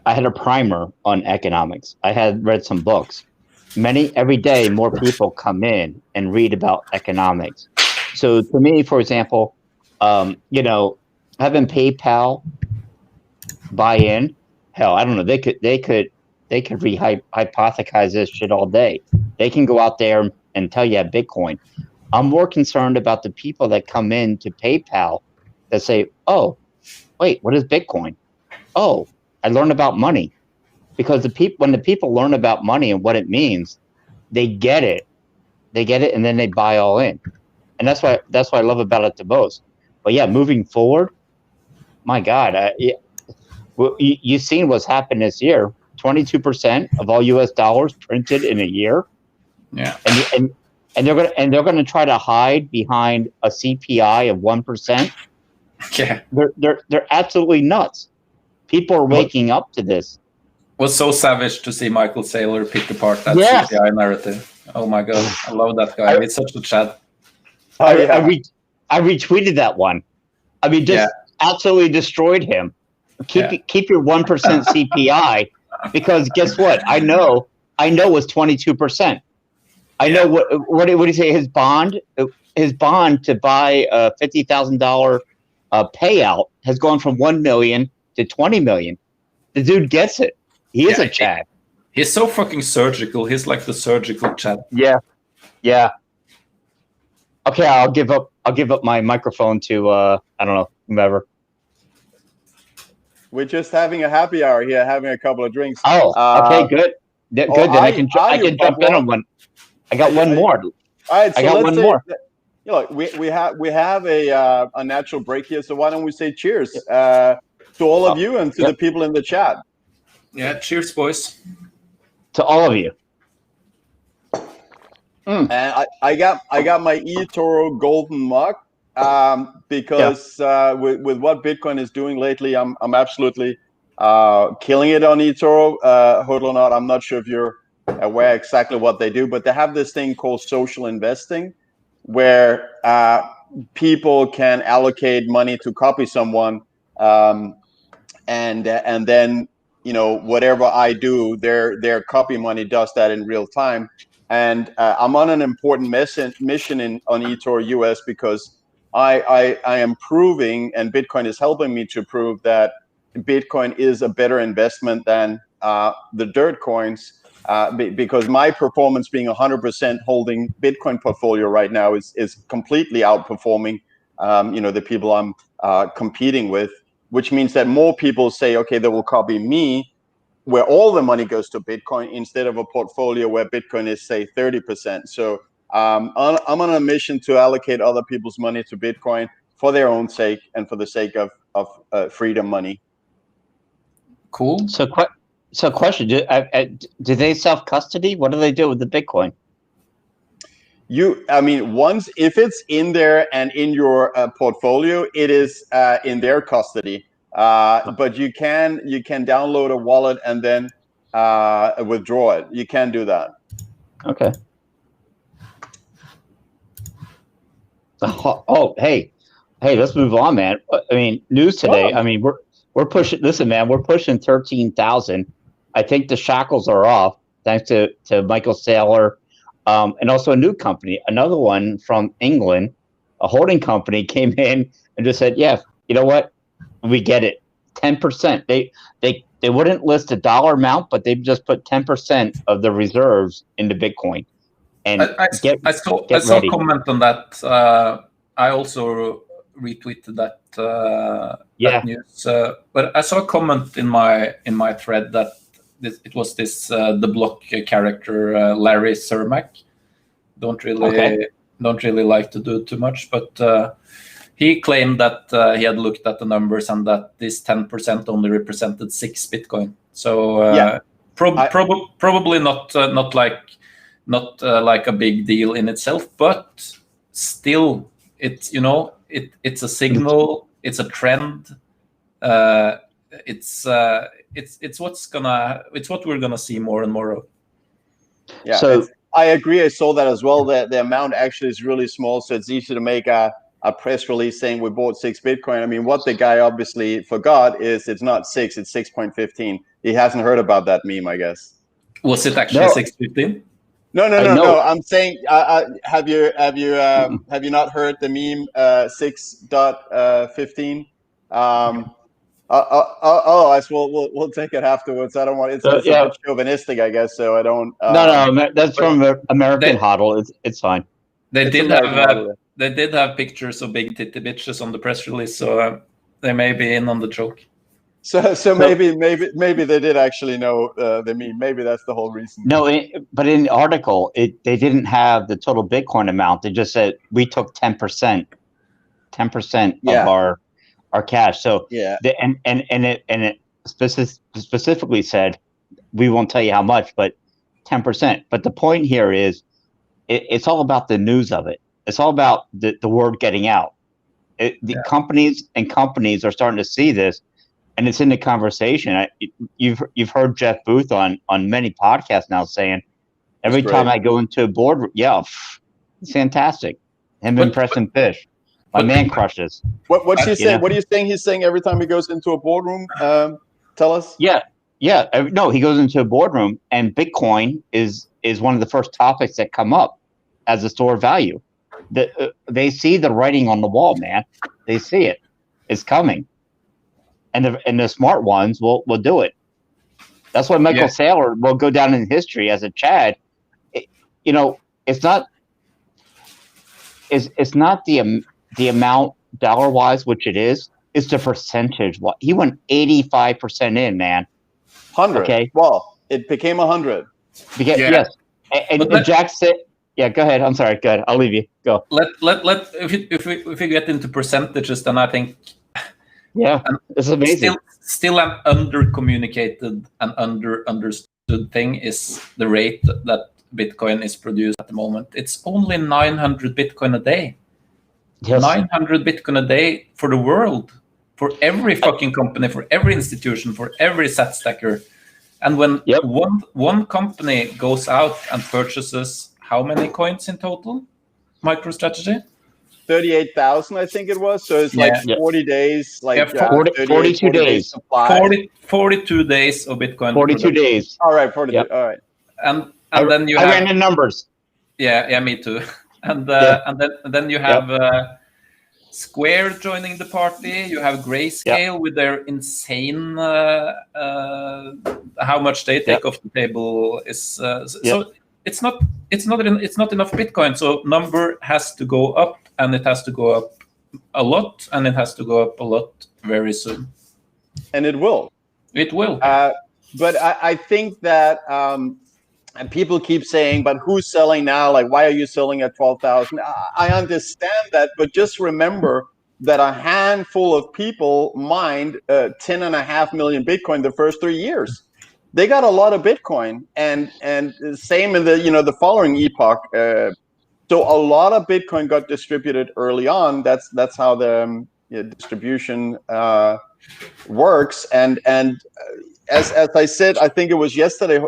I had a primer on economics. I had read some books. Every day, more people come in and read about economics. So to me, for example, having PayPal buy in, hell, I don't know. They could hypothesize this shit all day. They can go out there and tell you Bitcoin. I'm more concerned about the people that come in to PayPal that say, "Oh, wait, what is Bitcoin? Oh, I learned about money." Because when the people learn about money and what it means, they get it, and then they buy all in, and that's what I love about it the most. But yeah, moving forward, my God, you've seen what's happened this year. 22% of all U.S. dollars printed in a year. Yeah, and they're gonna try to hide behind a CPI of 1%. Yeah, they're absolutely nuts. People are waking up to this. Was so savage to see Michael Saylor pick apart that CPI narrative. Oh my God, I love that guy. It's such a chat. I retweeted that one. I mean, just absolutely destroyed him. Keep your 1% CPI, because guess what? I know it's 22%. I know what did he say? His bond to buy a $50,000 payout has gone from 1 million to 20 million. The dude gets it. He is a Chad. He's so fucking surgical. He's like the surgical Chad. Yeah. Okay, I'll give up my microphone to I don't know, whomever. We're just having a happy hour here, having a couple of drinks. Oh, okay, good. Then I can jump in on one. I got one more. All right, so I got one more. We have a natural break here, so why don't we say cheers to all of you and to the people in the chat. Yeah, cheers, boys. To all of you. And I got my eToro golden mug because with what Bitcoin is doing lately, I'm absolutely killing it on eToro. Hodlonaut, I'm not sure if you're aware exactly what they do, but they have this thing called social investing, where people can allocate money to copy someone, and then whatever I do, their copy money does that in real time. And I'm on an important mission on eToro US because I am proving, and Bitcoin is helping me to prove, that Bitcoin is a better investment than the dirt coins, because my performance being 100% holding Bitcoin portfolio right now is completely outperforming the people I'm competing with, which means that more people say, okay, they will copy me, where all the money goes to Bitcoin instead of a portfolio where Bitcoin is, say, 30%. So I'm on a mission to allocate other people's money to Bitcoin for their own sake and for the sake of freedom money. Cool. So question, do they self-custody? What do they do with the Bitcoin? I mean, once if it's in there and in your portfolio, it is in their custody. But you can download a wallet and then withdraw it. You can do that. Okay. Oh, hey, let's move on, man. I mean, news today. Well, I mean, we're pushing. Listen, man, we're pushing 13,000. I think the shackles are off thanks to Michael Saylor, and also a new company, another one from England, a holding company came in and just said, "Yeah, you know what? We get it. 10%. They wouldn't list a dollar amount, but they just put 10% of the reserves into Bitcoin." And I saw a comment on that. I also retweeted that that news. But I saw a comment in my thread that it was this the block character Larry Cermak. Don't really like to do too much, but he claimed that he had looked at the numbers and that this 10% only represented 6 Bitcoin. So probably not like a big deal in itself, but still, it's it's a signal, it's a trend, it's what we're gonna see more and more of. Yeah, so I agree. I saw that as well. The amount actually is really small, so it's easy to make a press release saying we bought 6 Bitcoin. I mean, what the guy obviously forgot is it's not 6, it's 6.15. He hasn't heard about that meme, I guess. Was it actually 6.15? No. I'm saying, have you not heard the meme 6.15? We'll take it afterwards. I don't want it's a bit chauvinistic, I guess. So I don't. No, that's from American HODL. It's fine. They did have pictures of big titty bitches on the press release, so they may be in on the joke. So maybe they did actually know the meme. Maybe that's the whole reason. No, but in the article, they didn't have the total Bitcoin amount. They just said we took 10% of our cash. So and it specifically said we won't tell you how much, but 10%. But the point here is it's all about the news of it. It's all about the word getting out. Companies are starting to see this. And it's in the conversation. You've heard Jeff Booth on many podcasts now saying, every time I go into a boardroom, it's fantastic. Him and Preston Fish, my man crushes. What's he saying? What are you saying? He's saying every time he goes into a boardroom. Tell us. No, he goes into a boardroom, and Bitcoin is one of the first topics that come up as a store of value. They see the writing on the wall, man. They see it. It's coming. And the smart ones will do it. That's why Michael Saylor will go down in history as a Chad. It's not the amount dollar wise, which it is. It's the percentage. He went 85% in, man. 100. Okay. Well, it became 100. Yes. And Jack said, "Yeah, go ahead. I'm sorry. Go ahead. I'll leave you. Go." If we get into percentages, then I think. Yeah, it's amazing. Still an under-communicated and under-understood thing is the rate that Bitcoin is produced at the moment. It's only 900 Bitcoin a day. Yes. 900 Bitcoin a day for the world, for every fucking company, for every institution, for every sat stacker. And when one company goes out and purchases how many coins in total? MicroStrategy? 38,000, I think it was. So it's like 40 days, 42 days. Supply. 42 days of Bitcoin. 42 days. All right, 42. Yep. All right. And then you I ran the numbers. Yeah, me too. And then you have Square joining the party. You have Grayscale with their insane how much they take off the table is so it's not enough Bitcoin. So number has to go up. And it has to go up a lot, and it has to go up a lot very soon. And it will. It will. But I think that and people keep saying, but who's selling now? Like, why are you selling at 12,000? I understand that, but just remember that a handful of people mined 10.5 million Bitcoin the first 3 years. They got a lot of Bitcoin, and same in the the following epoch. So a lot of Bitcoin got distributed early on. That's how the distribution works. And as I said, I think it was yesterday,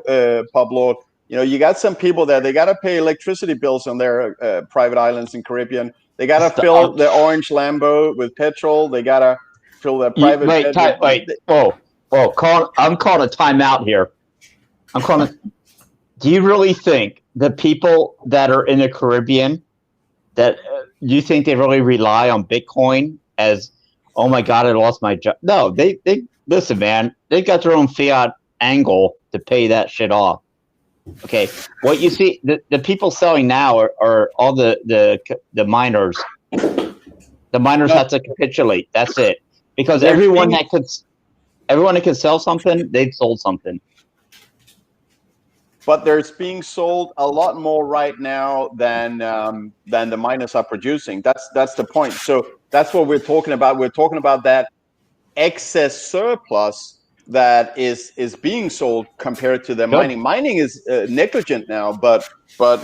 Publord, you got some people there, they got to pay electricity bills on their private islands in Caribbean. They got to fill their orange Lambo with petrol. They got to fill their private jet. Wait. Whoa. I'm calling a timeout here. Do you really think the people that are in the Caribbean, that do you think they really rely on Bitcoin as, oh my God, I lost my job? No, they listen, man, they got their own fiat angle to pay that shit off. Okay, what you see, the people selling now are all the miners. The miners have to capitulate. That's it, because everyone that could sell something, they've sold something. But there's being sold a lot more right now than the miners are producing. That's the point. So that's what we're talking about. We're talking about that excess surplus that is being sold compared to the mining. Mining is negligent now, but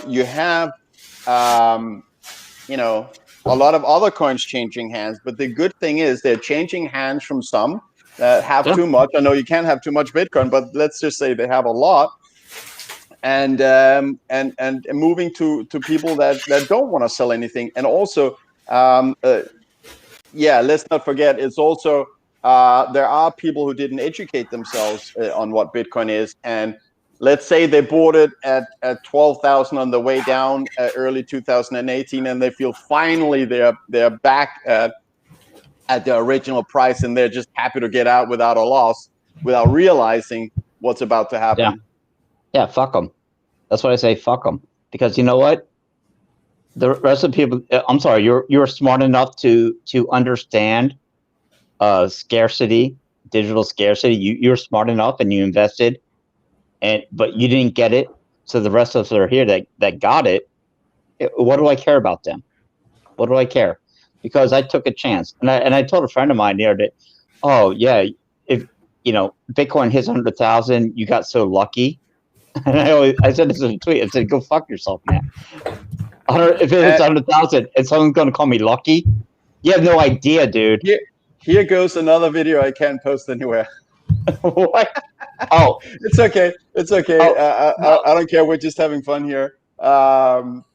you have a lot of other coins changing hands. But the good thing is they're changing hands from some that have too much. I know you can't have too much Bitcoin, but let's just say they have a lot. And moving to people that don't want to sell anything. And also, let's not forget, it's also there are people who didn't educate themselves on what Bitcoin is. And let's say they bought it at 12,000 on the way down early 2018, and they feel finally they're back at the original price, and they're just happy to get out without a loss, without realizing what's about to happen. Yeah, fuck them. That's what I say, fuck them. Because you know what? The rest of the people, I'm sorry, you're smart enough to understand scarcity, digital scarcity. You're smart enough and you invested, but you didn't get it. So the rest of us that are here that got it, what do I care about them? What do I care? Because I took a chance. And I told a friend of mine the other day, oh yeah, if Bitcoin hits 100,000, you got so lucky. And I said this in a tweet. I said, "Go fuck yourself, man. If it hits 100,000, and someone's gonna call me lucky, you have no idea, dude." Here goes another video I can't post anywhere. What? Oh, it's okay. It's okay. Oh, I don't care. We're just having fun here. No,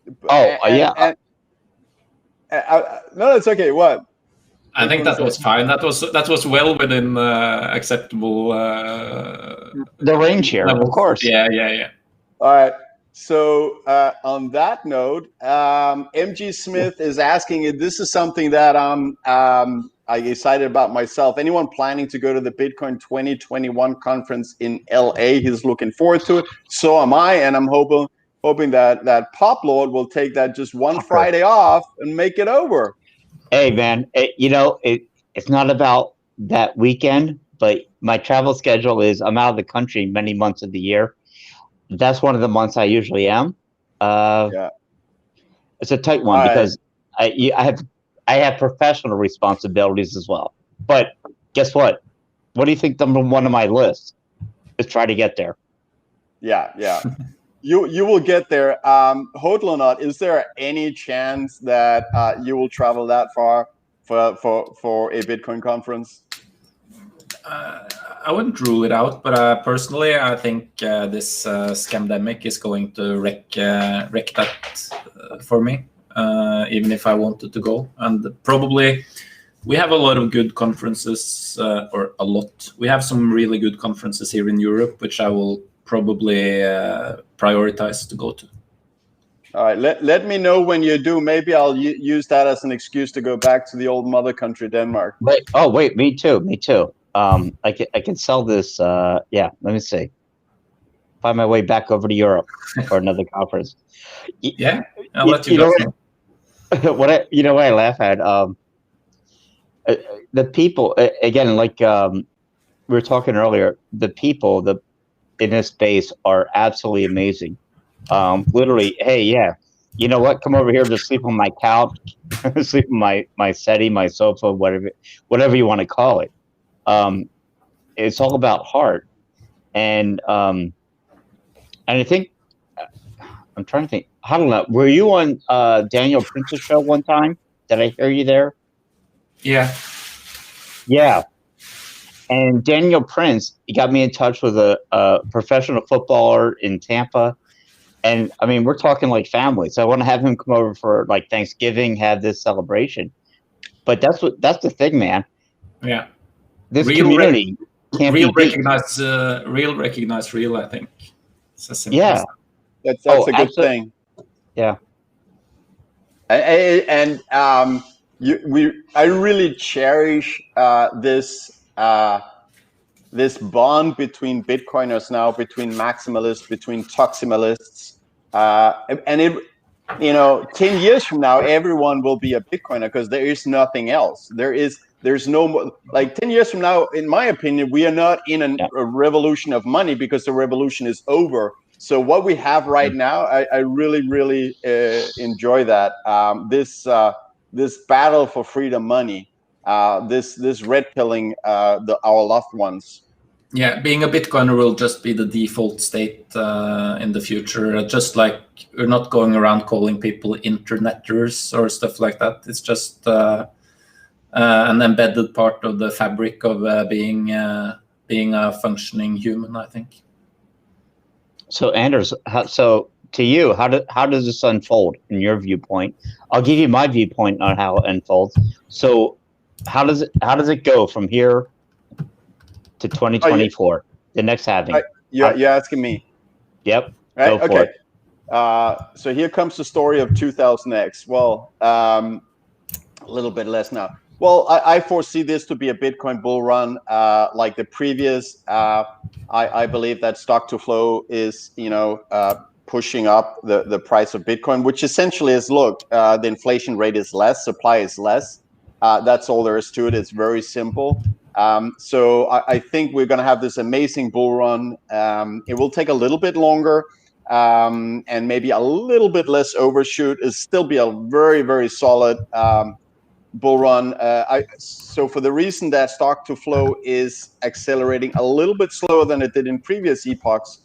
it's okay. What? I think that was fine. That was well within acceptable. The range here, levels. Of course. Yeah. All right. So on that note, MG Smith is asking if this is something that I'm excited about myself. Anyone planning to go to the Bitcoin 2021 conference in LA? He's looking forward to it. So am I, and I'm hoping that Publord will take that just one Friday off and make it over. Hey man, it's not about that weekend, but my travel schedule is I'm out of the country many months of the year. That's one of the months I usually am. It's a tight one because I have professional responsibilities as well. But guess what? What do you think number one on my list is? Try to get there. Yeah. You will get there. Hodlonaut, is there any chance that you will travel that far for a Bitcoin conference? I wouldn't rule it out, but personally, I think this scamdemic is going to wreck that for me, even if I wanted to go. And probably we have a lot of good conferences, we have some really good conferences here in Europe, which I will probably prioritize to go to. All right, let me know when you do. Maybe I'll use that as an excuse to go back to the old mother country, Denmark. Wait, me too. I can sell this. Let me see. Find my way back over to Europe for another conference. Yeah, I'll let you go. What I laugh at? The people again, like we were talking earlier. The people in this space are absolutely amazing. Literally, hey, yeah, you know what? Come over here to sleep on my couch, sleep on my settee, my sofa, whatever you want to call it. It's all about heart, and I think I'm trying to think. Hodlonaut, were you on Daniel Prince's show one time? Did I hear you there? Yeah. Yeah. And Daniel Prince, he got me in touch with a professional footballer in Tampa. And I mean, we're talking like family. So I want to have him come over for like Thanksgiving, have this celebration. But that's the thing, man. Yeah. This community can't be beat. Real recognize real, I think. It's as simple Yeah. as That's a good thing. Yeah. And I really cherish this bond between Bitcoiners now, between maximalists, between toximalists, and it. 10 years from now, everyone will be a Bitcoiner because there is nothing else. There's no more, like 10 years from now, in my opinion, we are not in a revolution of money because the revolution is over. So what we have right now, I really, really enjoy that. This battle for freedom money, this red pilling our loved ones. Yeah, being a Bitcoiner will just be the default state in the future. Just like we're not going around calling people interneters or stuff like that. It's just an embedded part of the fabric of being a functioning human, I think. So Anders, so to you, how does this unfold in your viewpoint? I'll give you my viewpoint on how it unfolds. So how does it go from here to 2024, the next halving? You're asking me. Yep. Right. Go for it. So here comes the story of 2000X. Well, a little bit less now. Well, I foresee this to be a Bitcoin bull run like the previous. I believe that stock to flow is, pushing up the price of Bitcoin, which essentially is, look, the inflation rate is less, supply is less. That's all there is to it. It's very simple. So I think we're going to have this amazing bull run. It will take a little bit longer and maybe a little bit less overshoot. It'll still be a very, very solid bull run. So for the reason that stock to flow is accelerating a little bit slower than it did in previous epochs,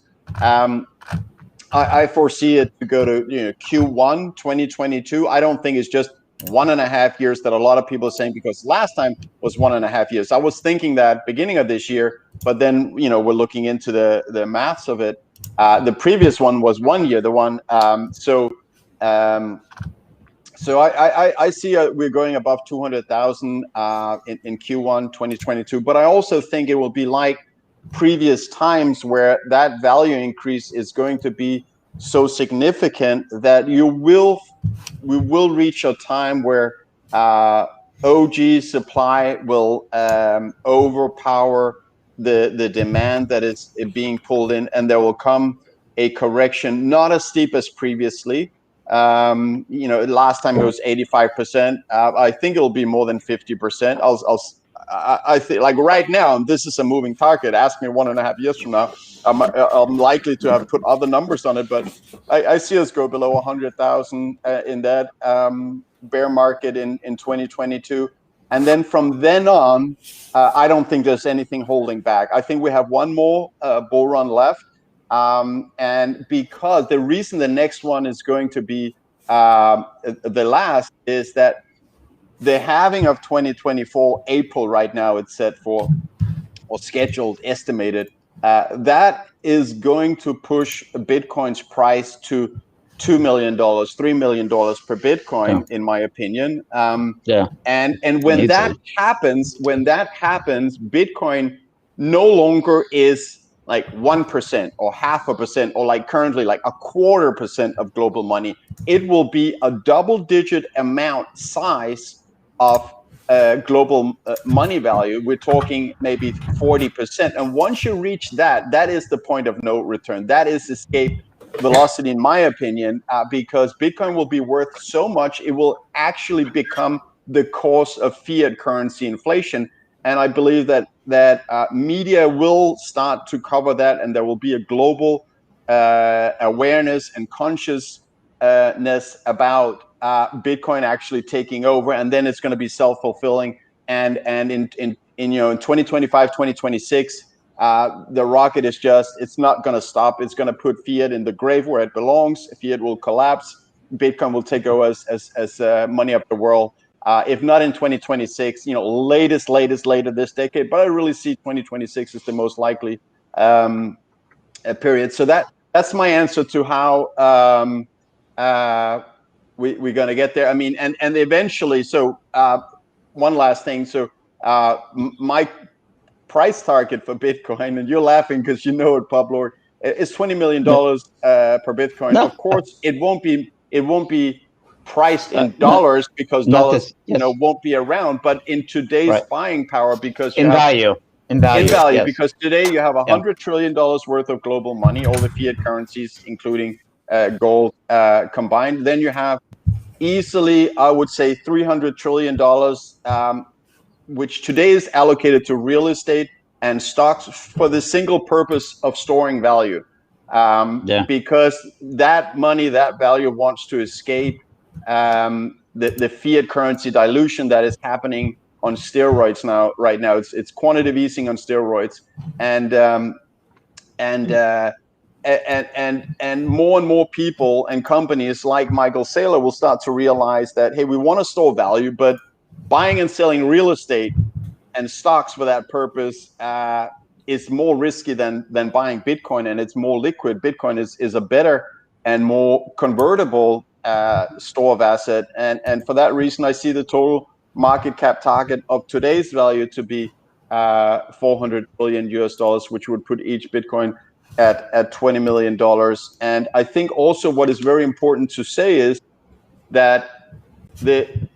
I foresee it to go to Q1 2022. I don't think it's just 1.5 years that a lot of people are saying, because last time was 1.5 years. I was thinking that beginning of this year, but then we're looking into the maths of it. The previous one was 1 year. The one so I see we're going above 200,000 in Q1 2022, but I also think it will be like previous times where that value increase is going to be so significant that we will reach a time where OG supply will overpower the demand that is being pulled in, and there will come a correction, not as steep as previously. Last time it was 85%. I think it'll be more than 50%. I think, like right now, this is a moving target. Ask me 1.5 years from now, I'm likely to have put other numbers on it, but I see us go below 100,000 in that bear market in 2022, and then from then on, I don't think there's anything holding back. I think we have one more bull run left. And because the reason the next one is going to be the last is that the halving of 2024, April right now, it's set for, or scheduled, estimated, that is going to push Bitcoin's price to $2 million, $3 million per Bitcoin, in my opinion. And when that happens, Bitcoin no longer is like 1% or 0.5% or like currently like 0.25% of global money. It will be a double-digit amount size of global money value. We're talking maybe 40%. And once you reach that, that is the point of no return. That is escape velocity, in my opinion, because Bitcoin will be worth so much, it will actually become the cause of fiat currency inflation. And I believe that media will start to cover that, and there will be a global awareness and consciousness about Bitcoin actually taking over, and then it's going to be self-fulfilling. And in 2025, 2026, The rocket is it's not going to stop. It's going to put fiat in the grave where it belongs. Fiat will collapse. Bitcoin will take over as money of the world. If not in 2026, later this decade. But I really see 2026 as the most likely period. So that's my answer to how we're going to get there. I mean, and eventually. So one last thing. So my price target for Bitcoin, and you're laughing because you know it, Publord, is $20 million per Bitcoin. No. Of course, it won't be priced in dollars because dollars won't be around, but in today's buying power, because you in have value. Yes. Because today you have $100 trillion worth of global money, all the fiat currencies, including gold combined. Then you have easily, I would say, $300 trillion, which today is allocated to real estate and stocks for the single purpose of storing value. Because that money, that value wants to escape the fiat currency dilution that is happening on steroids right now. It's quantitative easing on steroids, and more and more people and companies like Michael Saylor will start to realize that, hey, we want to store value, but buying and selling real estate and stocks for that purpose is more risky than buying Bitcoin, and it's more liquid. Bitcoin is a better and more convertible store of asset, and for that reason, I see the total market cap target of today's value to be $400 billion US, which would put each Bitcoin at $20 million. And I think also what is very important to say is that the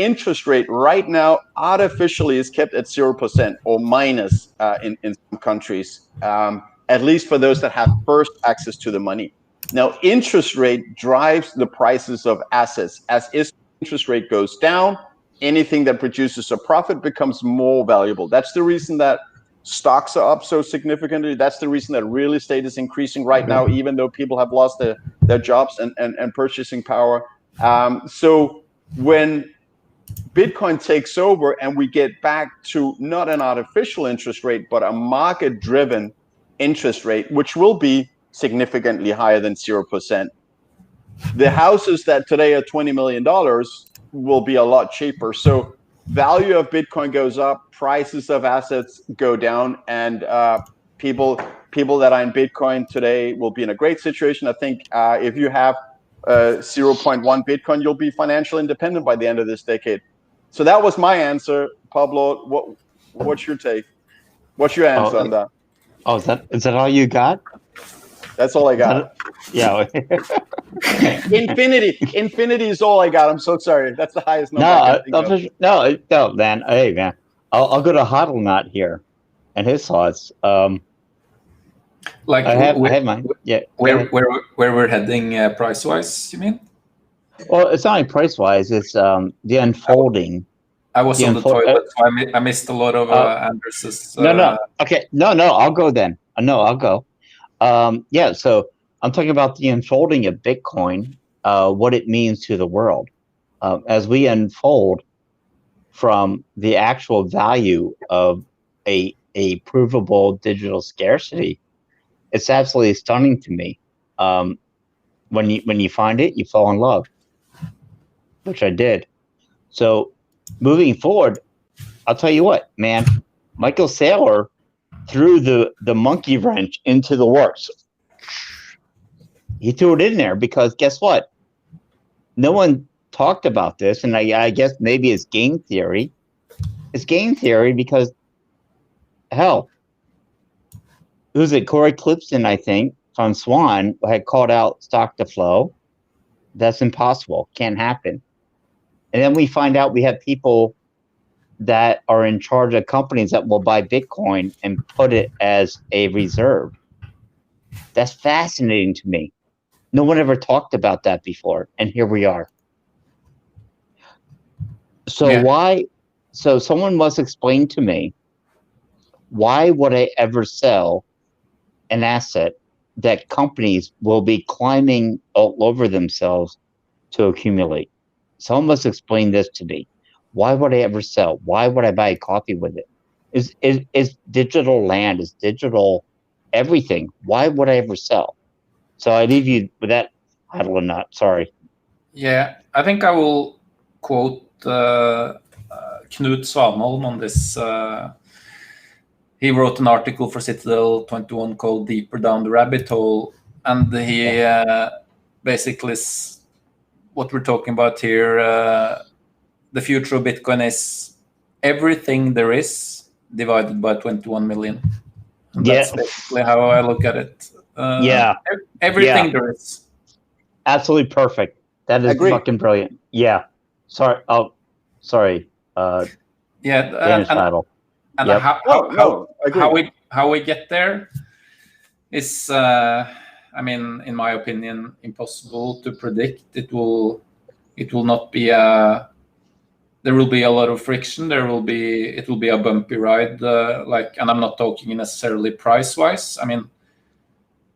interest rate right now artificially is kept at 0% or minus in some countries, at least for those that have first access to the money. Now, interest rate drives the prices of assets. As interest rate goes down, anything that produces a profit becomes more valuable. That's the reason that stocks are up so significantly. That's the reason that real estate is increasing right now, even though people have lost their jobs and purchasing power. So when Bitcoin takes over and we get back to not an artificial interest rate, but a market-driven interest rate, which will be significantly higher than 0%, the houses that today are $20 million will be a lot cheaper. So value of Bitcoin goes up, prices of assets go down, and people that are in Bitcoin today will be in a great situation. I think if you have 0.1 Bitcoin, you'll be financially independent by the end of this decade. So that was my answer, Pablo. What's your take? What's your answer on that? Oh, is that all you got? That's all I got. Infinity is all I got. I'm so sorry. That's the highest number. No, man. Hey, man. I'll go to Hodlonaut here, and his thoughts. I have mine. Yeah. Where we're heading price wise? You mean? Well, it's not only price wise. It's the unfolding. I was on the toilet, so I missed a lot of Anders's. No. Okay. No. I'll go then. No, I'll go. So I'm talking about the unfolding of Bitcoin, what it means to the world. As we unfold from the actual value of a provable digital scarcity, it's absolutely stunning to me. When you find it, you fall in love, which I did. So moving forward, I'll tell you what, man, Michael Saylor threw the monkey wrench into the works. He threw it in there because guess what? No one talked about this, and I guess maybe it's game theory. It's game theory because, hell, who's it? Corey Clipson, I think, from Swan had called out stock to flow. That's impossible. Can't happen. And then we find out we have people that are in charge of companies that will buy Bitcoin and put it as a reserve. That's fascinating to me. No one ever talked about that before, and here we are. So so someone must explain to me, why would I ever sell an asset that companies will be climbing all over themselves to accumulate? Someone must explain this to me. Why would I ever sell? Why would I buy a coffee with it? is digital land, is digital everything. Why would I ever sell? So I leave you with that, Hodlonaut. Sorry. Yeah, I think I will quote Knut Svanholm on this. He wrote an article for Citadel 21 called Deeper Down the Rabbit Hole. And he basically is what we're talking about here. The future of Bitcoin is everything there is divided by 21 million. And that's basically how I look at it. Everything there is. Absolutely perfect. That is fucking brilliant. Yeah. Sorry. Oh, sorry. Danish title. And yep. how we get there is, I mean, in my opinion, impossible to predict. It will not be a. There will be a lot of friction. It will be a bumpy ride. And I'm not talking necessarily price wise. I mean,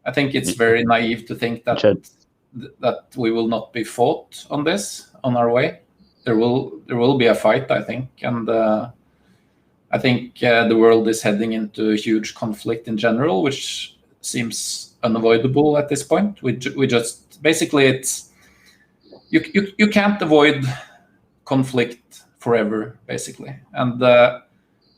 I think it's very naive to think that we will not be fought on this on our way. There will be a fight, I think, and I think the world is heading into a huge conflict in general, which seems unavoidable at this point. We just basically it's you can't avoid conflict forever, basically, and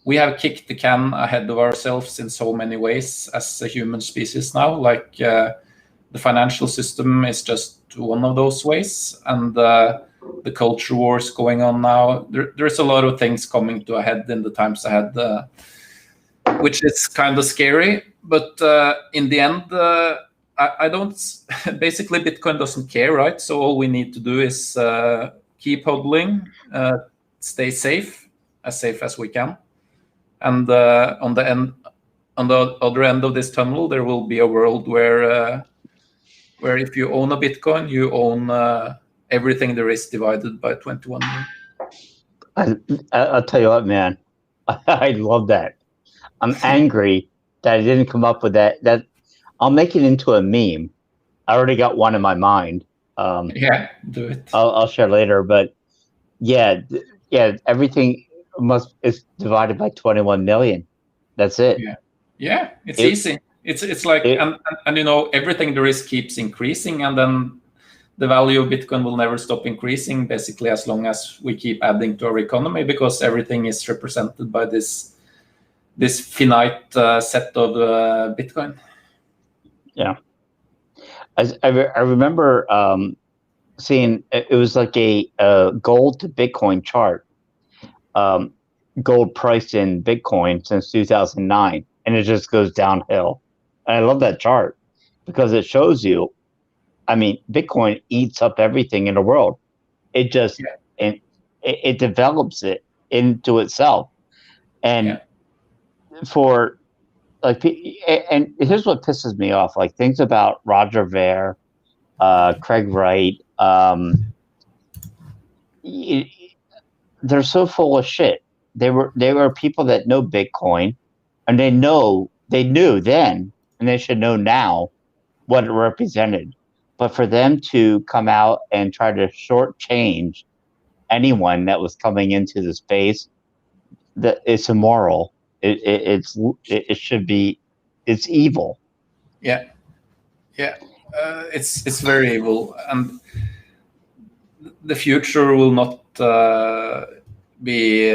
we have kicked the can ahead of ourselves in so many ways as a human species now. Like the financial system is just one of those ways, and the culture wars going on now. There's a lot of things coming to a head in the times ahead, which is kind of scary. But in the end, I don't. Basically, Bitcoin doesn't care, right? So all we need to do is keep hodling, stay safe as we can, and on the other end of this tunnel, there will be a world where if you own a Bitcoin, you own everything there is divided by 21 million. I'll tell you what, man. I love that. I'm angry that I didn't come up with that. That I'll make it into a meme. I already got one in my mind. Yeah, do it. I'll share later, but yeah, everything is divided by 21 million. That's it. Yeah, it's easy. It's like and you know, everything there is keeps increasing, and then the value of Bitcoin will never stop increasing, basically, as long as we keep adding to our economy, because everything is represented by this finite set of Bitcoin. Yeah, I remember seeing it was like a gold to Bitcoin chart, gold priced in Bitcoin since 2009, and it just goes downhill. And I love that chart because it shows you, I mean, Bitcoin eats up everything in the world. It just it develops it into itself, and for like, and here's what pisses me off: like things about Roger Ver, Craig Wright. They're so full of shit. They were people that know Bitcoin, and they knew then, and they should know now what it represented. But for them to come out and try to shortchange anyone that was coming into the space, that it's immoral. It should be, it's evil. Yeah, it's very evil, and the future will not be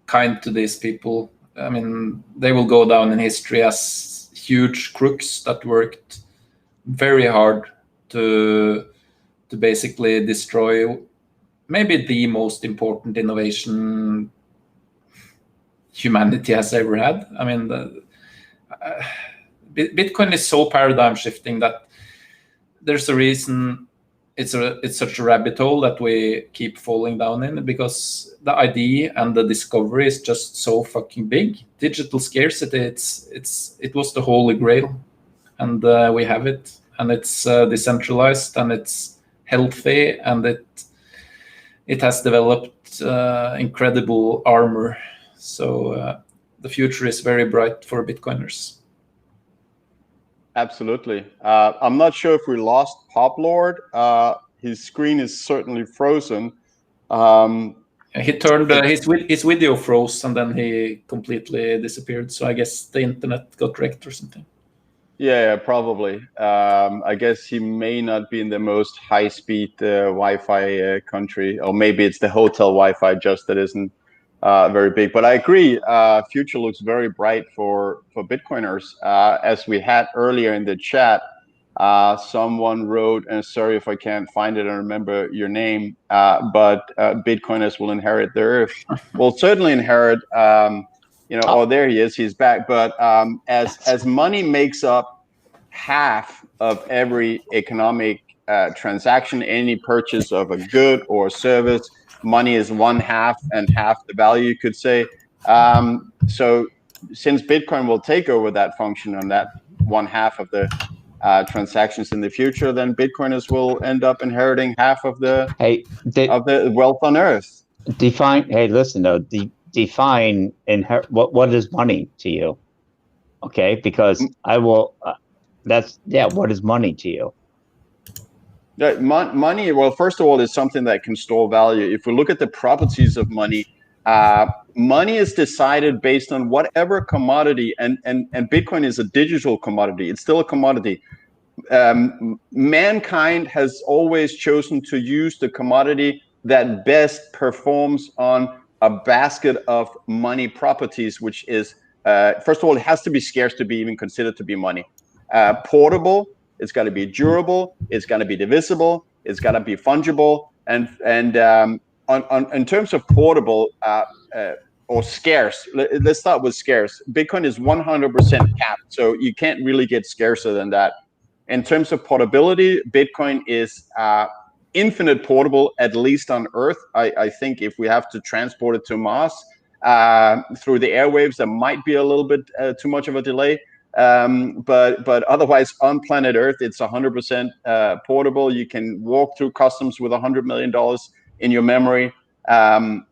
kind to these people. I mean, they will go down in history as huge crooks that worked very hard to basically destroy maybe the most important innovation humanity has ever had. I mean, Bitcoin is so paradigm shifting that there's a reason it's such a rabbit hole that we keep falling down in, because the idea and the discovery is just so fucking big. Digital scarcity, it was the holy grail, and we have it, and it's decentralized, and it's healthy, and it has developed incredible armor. So the future is very bright for Bitcoiners. Absolutely. I'm not sure if we lost Publord. His screen is certainly frozen. He turned his video froze and then he completely disappeared. So I guess the internet got wrecked or something. Yeah, probably. I guess he may not be in the most high-speed Wi-Fi country, or maybe it's the hotel Wi-Fi just that isn't very big. But I agree. Future looks very bright for Bitcoiners. As we had earlier in the chat, someone wrote, and sorry if I can't find it and remember your name, but Bitcoiners will inherit the earth. Will certainly inherit. Oh, there he is. He's back. But as money makes up half of every economic transaction, any purchase of a good or service, money is one half and half the value, you could say. So since Bitcoin will take over that function on that one half of the transactions in the future, then Bitcoiners will end up inheriting half of the wealth on Earth. Define. Hey, listen though. Define what is money to you? Okay, because I will. What is money to you? Money. Well, first of all, is something that can store value. If we look at the properties of money, money is decided based on whatever commodity, and Bitcoin is a digital commodity. It's still a commodity. Mankind has always chosen to use the commodity that best performs on a basket of money properties, which is, first of all, it has to be scarce to be even considered to be money. Portable, it's got to be durable, it's got to be divisible, it's got to be fungible, and in terms of portable or scarce, let's start with scarce. Bitcoin is 100% capped, so you can't really get scarcer than that. In terms of portability, Bitcoin is infinite portable, at least on Earth. I think if we have to transport it to Mars through the airwaves, there might be a little bit too much of a delay. But otherwise, on planet Earth, it's 100% portable. You can walk through customs with $100 million in your memory. And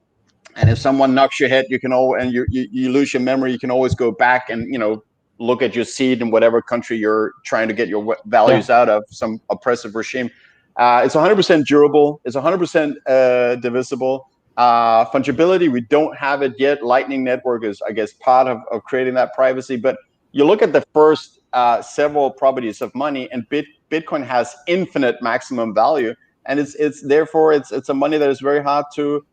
if someone knocks your head, you can and you lose your memory, you can always go back and look at your seed in whatever country you're trying to get your values out of, some oppressive regime. It's 100% durable. It's 100% divisible. Fungibility, we don't have it yet. Lightning Network is, I guess, part of creating that privacy. But you look at the first several properties of money, and Bitcoin has infinite maximum value, and it's therefore it's a money that is very hard to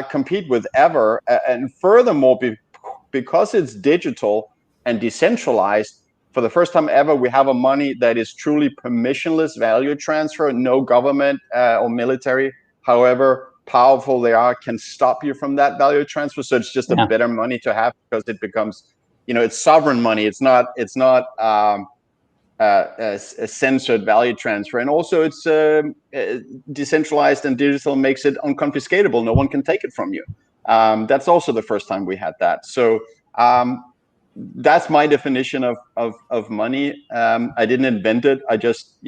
compete with ever. And furthermore, because it's digital and decentralized, for the first time ever, we have a money that is truly permissionless value transfer. No government or military, however powerful they are, can stop you from that value transfer. So it's just a better money to have, because it becomes, it's sovereign money. It's not a censored value transfer, and also it's decentralized and digital, makes it unconfiscatable. No one can take it from you. That's also the first time we had that. So that's my definition of money. I didn't invent it. I just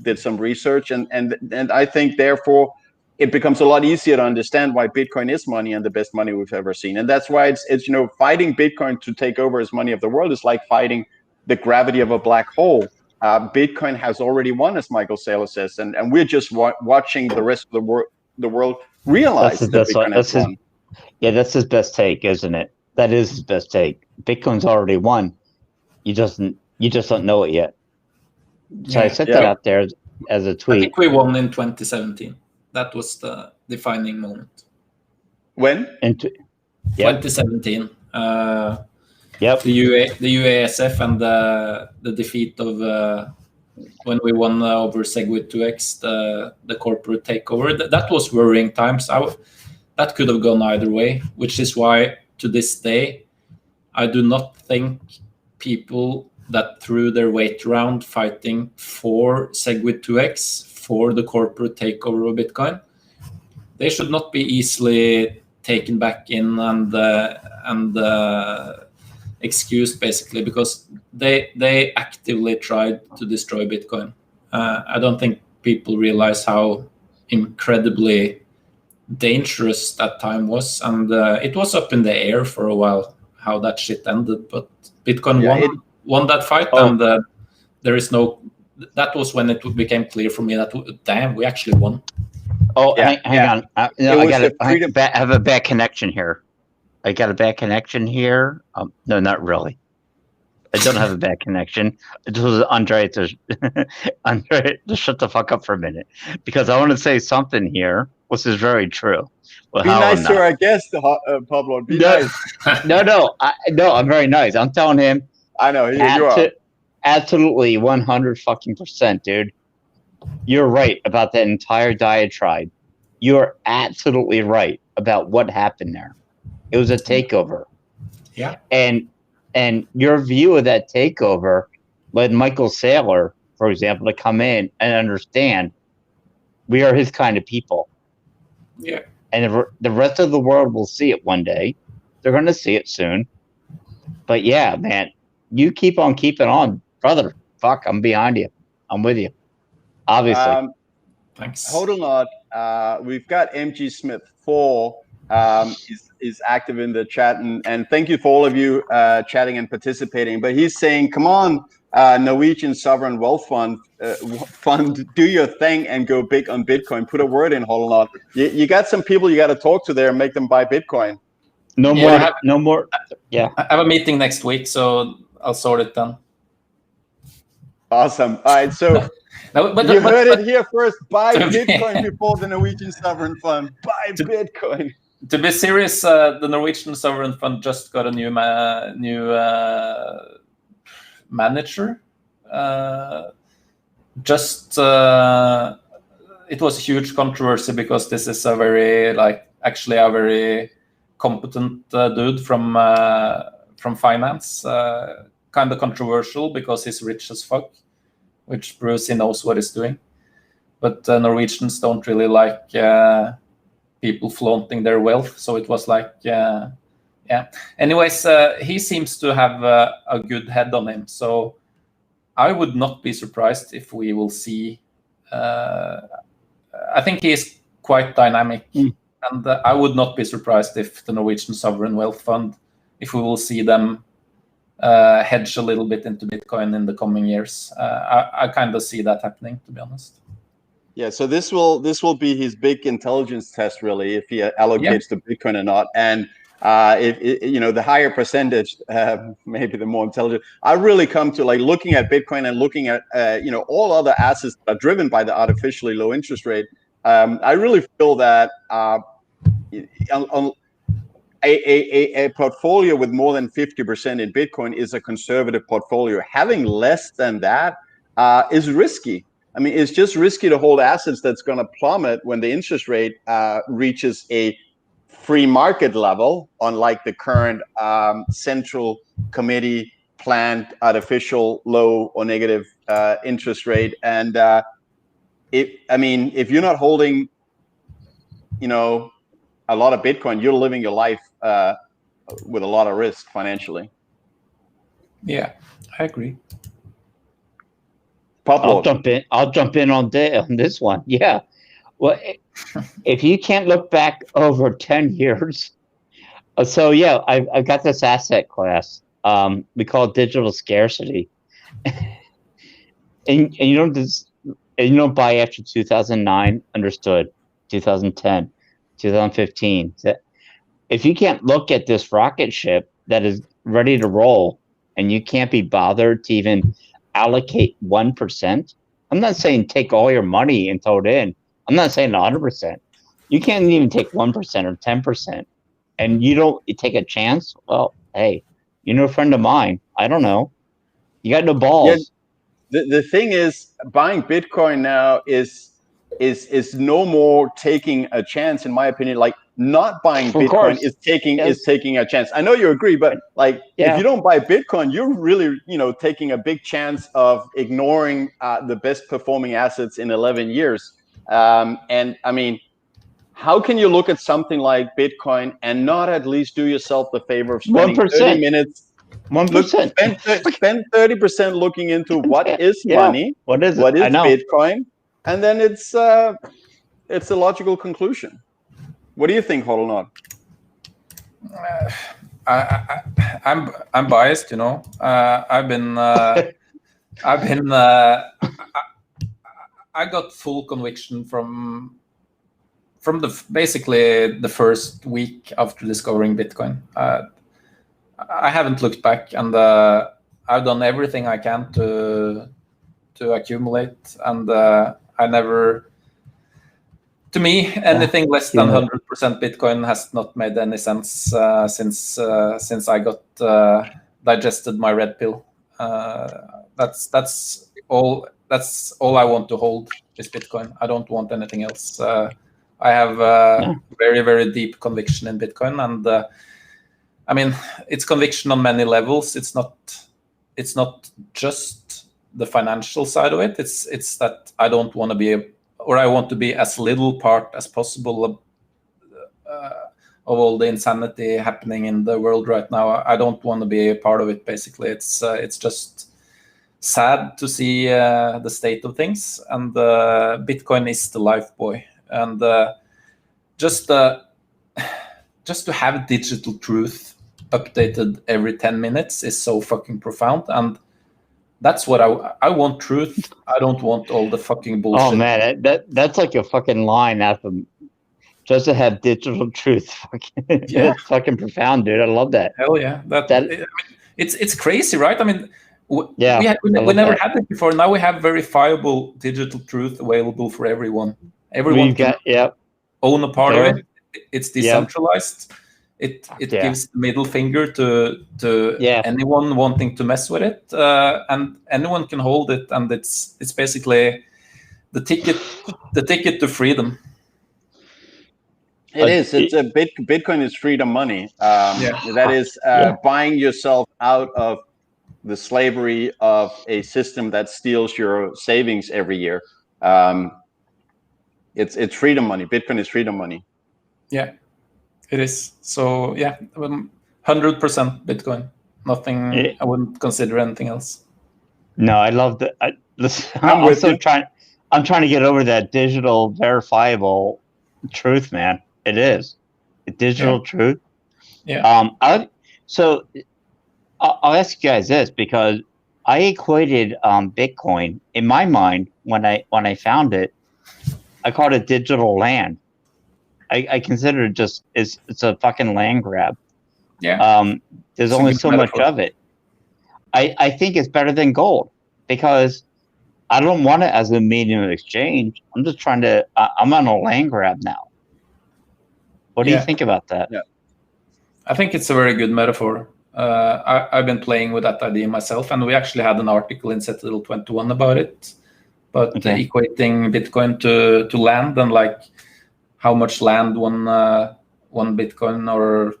did some research, and I think therefore it becomes a lot easier to understand why Bitcoin is money, and the best money we've ever seen. And that's why it's fighting Bitcoin to take over as money of the world is like fighting the gravity of a black hole. Bitcoin has already won, as Michael Saylor says, and we're just watching the rest of the world realize that Bitcoin has won. Yeah, that's his best take, isn't it? That is his best take. Bitcoin's already won. You just don't know it yet. So I sent that out there as a tweet. I think we won in 2017. That was the defining moment. When? 2017. The UASF and the defeat of when we won over Segwit2x, the corporate takeover. That was worrying times. That could have gone either way, which is why to this day I do not think people that threw their weight around fighting for Segwit2x, for the corporate takeover of Bitcoin, they should not be easily taken back in and excused, basically, because they actively tried to destroy Bitcoin. I don't think people realize how incredibly dangerous that time was, and it was up in the air for a while how that shit ended, but Bitcoin won that fight, and there is no. That was when it became clear for me that damn, we actually won. Oh, Yeah, hang on. It was the I freedom. have a bad connection here. I got a bad connection here. No, not really. I don't have a bad connection. It was Andre Andre to shut the fuck up for a minute, because I want to say something here, which is very true. Well, Be how nice to not? our guest, Publord. Be No, nice. no. I'm very nice. I'm telling him, I know you are. absolutely 100%, dude. You're right about that entire diatribe. You're absolutely right about what happened there. It was a takeover. Yeah. And your view of that takeover led Michael Saylor, for example, to come in and understand we are his kind of people. Yeah. And the rest of the world will see it one day. They're going to see it soon. But yeah, man, you keep on keeping on, brother. Fuck, I'm behind you. I'm with you. Obviously. Thanks. Hodlonaut, we've got MG Smith 4 is active in the chat, and thank you for all of you chatting and participating. But he's saying, come on, Norwegian Sovereign Wealth Fund, do your thing and go big on Bitcoin. Put a word in, Hodlonaut. You got some people you got to talk to there and make them buy Bitcoin. No more. Yeah. I have a meeting next week, so I'll sort it then. Awesome. All right, so you heard it here first. Buy Bitcoin before the Norwegian Sovereign Fund. Buy Bitcoin. To be serious, the Norwegian Sovereign Fund just got a new manager. It was a huge controversy because this is a very very competent dude from finance. Kind of controversial because he's rich as fuck, which proves he knows what he's doing. But Norwegians don't really like people flaunting their wealth, so it was yeah. Anyways, he seems to have a good head on him, so I would not be surprised if we will see. I think he is quite dynamic, and I would not be surprised if the Norwegian Sovereign Wealth Fund, if we will see them hedge a little bit into Bitcoin in the coming years. I kind of see that happening, to be honest. Yeah, so this will be his big intelligence test, really, if he allocates to Bitcoin or not. And if the higher percentage, maybe the more intelligent. I really come to looking at Bitcoin and looking at all other assets that are driven by the artificially low interest rate. I really feel that a portfolio with more than 50% in Bitcoin is a conservative portfolio. Having less than that is risky. I mean, it's just risky to hold assets that's going to plummet when the interest rate reaches a free market level, unlike the current central committee planned artificial low or negative interest rate. And if you're not holding, a lot of Bitcoin, you're living your life with a lot of risk financially. Yeah, I agree. Publord. I'll jump in on this one. Yeah. Well, if you can't look back over 10 years, so yeah, I've got this asset class. We call it digital scarcity, and you don't buy after 2009. Understood. 2010, 2015. If you can't look at this rocket ship that is ready to roll, and you can't be bothered to even allocate 1%. I'm not saying take all your money and throw it in. I'm not saying 100%. You can't even take 1% or 10%, and you take a chance. Well, hey, a friend of mine. I don't know. You got no balls. Yeah, the thing is, buying Bitcoin now is no more taking a chance, in my opinion. Not buying Bitcoin is taking a chance. I know you agree, but if you don't buy Bitcoin, you're really taking a big chance of ignoring the best performing assets in 11 years. And I mean, how can you look at something like Bitcoin and not at least do yourself the favor of spending 30 minutes? 1%. Spend 30% looking into what is money, what is Bitcoin, and then it's a logical conclusion. What do you think, Hodlonaut? I'm biased, I got full conviction from basically the first week after discovering Bitcoin. I haven't looked back, and I've done everything I can to accumulate, and I never. To me, anything less than 100% Bitcoin has not made any sense since I got digested my red pill. That's all. That's all I want to hold is Bitcoin. I don't want anything else. I have very, very deep conviction in Bitcoin, and I mean, it's conviction on many levels. It's not just the financial side of it. It's that I don't want to be, or I want to be as little part as possible of all the insanity happening in the world right now. I don't want to be a part of it. Basically, it's just sad to see the state of things, and Bitcoin is the life boy, and just to have digital truth updated every 10 minutes is so fucking profound, and that's what I want. Truth. I don't want all the fucking bullshit. Oh man, that's like a fucking line out of just to have digital truth. It's fucking profound, dude. I love that. Hell yeah, I mean, it's crazy, right? I mean, we never had it before. Now we have verifiable digital truth available for everyone. Everyone can own a part of it. It's decentralized. It gives the middle finger to anyone wanting to mess with it, and anyone can hold it, and it's basically the ticket to freedom. It is. It's a Bitcoin is freedom money. That is buying yourself out of the slavery of a system that steals your savings every year. It's freedom money. Bitcoin is freedom money. Yeah, it is. So 100% Bitcoin. Nothing. I wouldn't consider anything else. No, I love that. I'm trying to get over that digital verifiable truth, man. It is digital truth. Yeah. I'll ask you guys this, because I equated Bitcoin in my mind when I found it. I called it digital land. I consider it just it's a fucking land grab. Yeah. There's only so much of it. I think it's better than gold, because I don't want it as a medium of exchange. I'm just trying to. I'm on a land grab now. What do you think about that? Yeah. I think it's a very good metaphor. I've been playing with that idea myself, and we actually had an article in Citadel 21 about it. But equating Bitcoin to land, and like how much land one Bitcoin or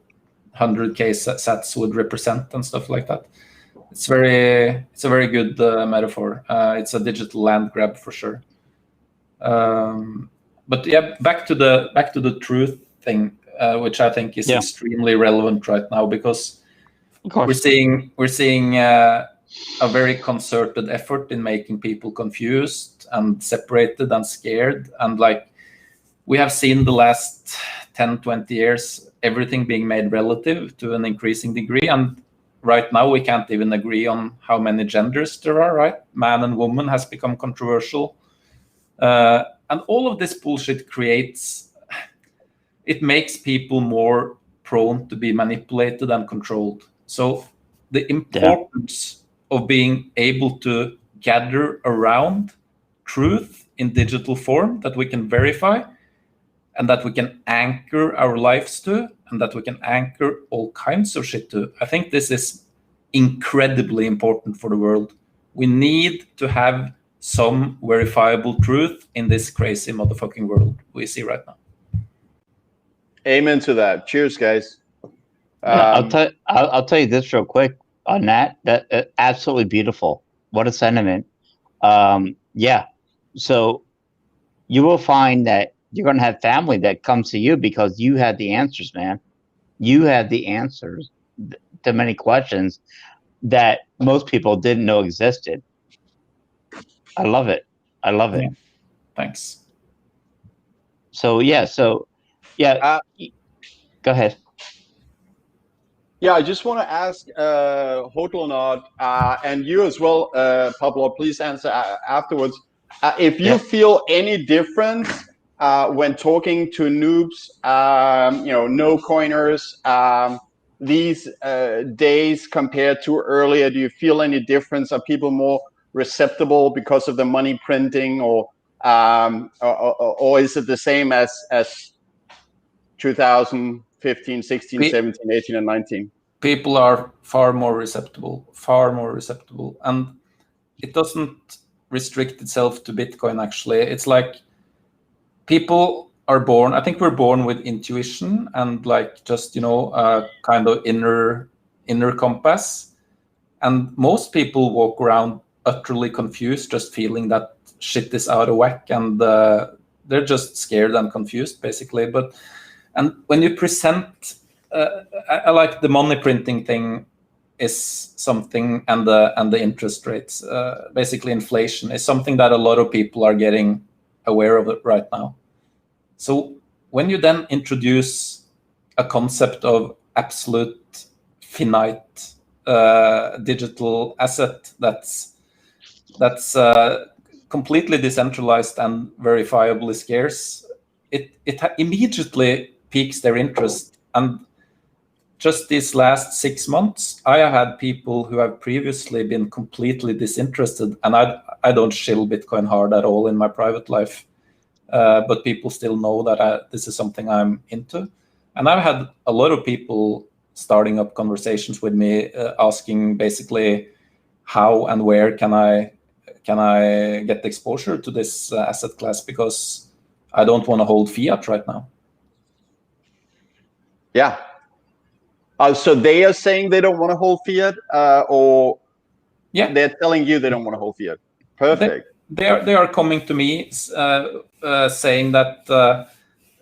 100K sats would represent and stuff like that. It's a very good metaphor. It's a digital land grab for sure. But yeah, back to the truth thing, which I think is extremely relevant right now, because we're seeing a very concerted effort in making people confused and separated and scared, and like we have seen the last 10-20 years everything being made relative to an increasing degree, and right now we can't even agree on how many genders there are, right? Man and woman has become controversial, and all of this bullshit makes people more prone to be manipulated and controlled. So the importance of being able to gather around truth in digital form that we can verify, and that we can anchor our lives to, and that we can anchor all kinds of shit to. I think this is incredibly important for the world. We need to have some verifiable truth in this crazy motherfucking world we see right now. Amen to that. Cheers, guys. I'll tell you this real quick on that. That absolutely beautiful. What a sentiment. So you will find that you're going to have family that comes to you because you had the answers, man. You had the answers to many questions that most people didn't know existed. I love it. Yeah. Thanks. So go ahead. Yeah, I just want to ask Hodlonaut, and you as well, Publord, please answer afterwards. If you feel any difference when talking to noobs, no coiners, these days compared to earlier? Do you feel any difference? Are people more receptible because of the money printing, or is it the same as 2015, 16, 17, 18, and 19? People are far more receptible, and it doesn't restrict itself to Bitcoin. Actually, it's like people are born. I think we're born with intuition and like just a kind of inner compass, and most people walk around utterly confused, just feeling that shit is out of whack, and they're just scared and confused, basically. And when you present, I like the money printing thing is something, and the interest rates, basically inflation, is something that a lot of people are getting aware of it right now. So when you then introduce a concept of absolute finite digital asset that's completely decentralized and verifiably scarce, it immediately piques their interest. And just these last 6 months, I have had people who have previously been completely disinterested, and I don't shill Bitcoin hard at all in my private life, but people still know that this is something I'm into. And I've had a lot of people starting up conversations with me, asking basically how and where can I get exposure to this asset class, because I don't want to hold fiat right now. Yeah. So they are saying they don't want to hold fiat, or they're telling you they don't want to hold fiat. Perfect. They are coming to me saying that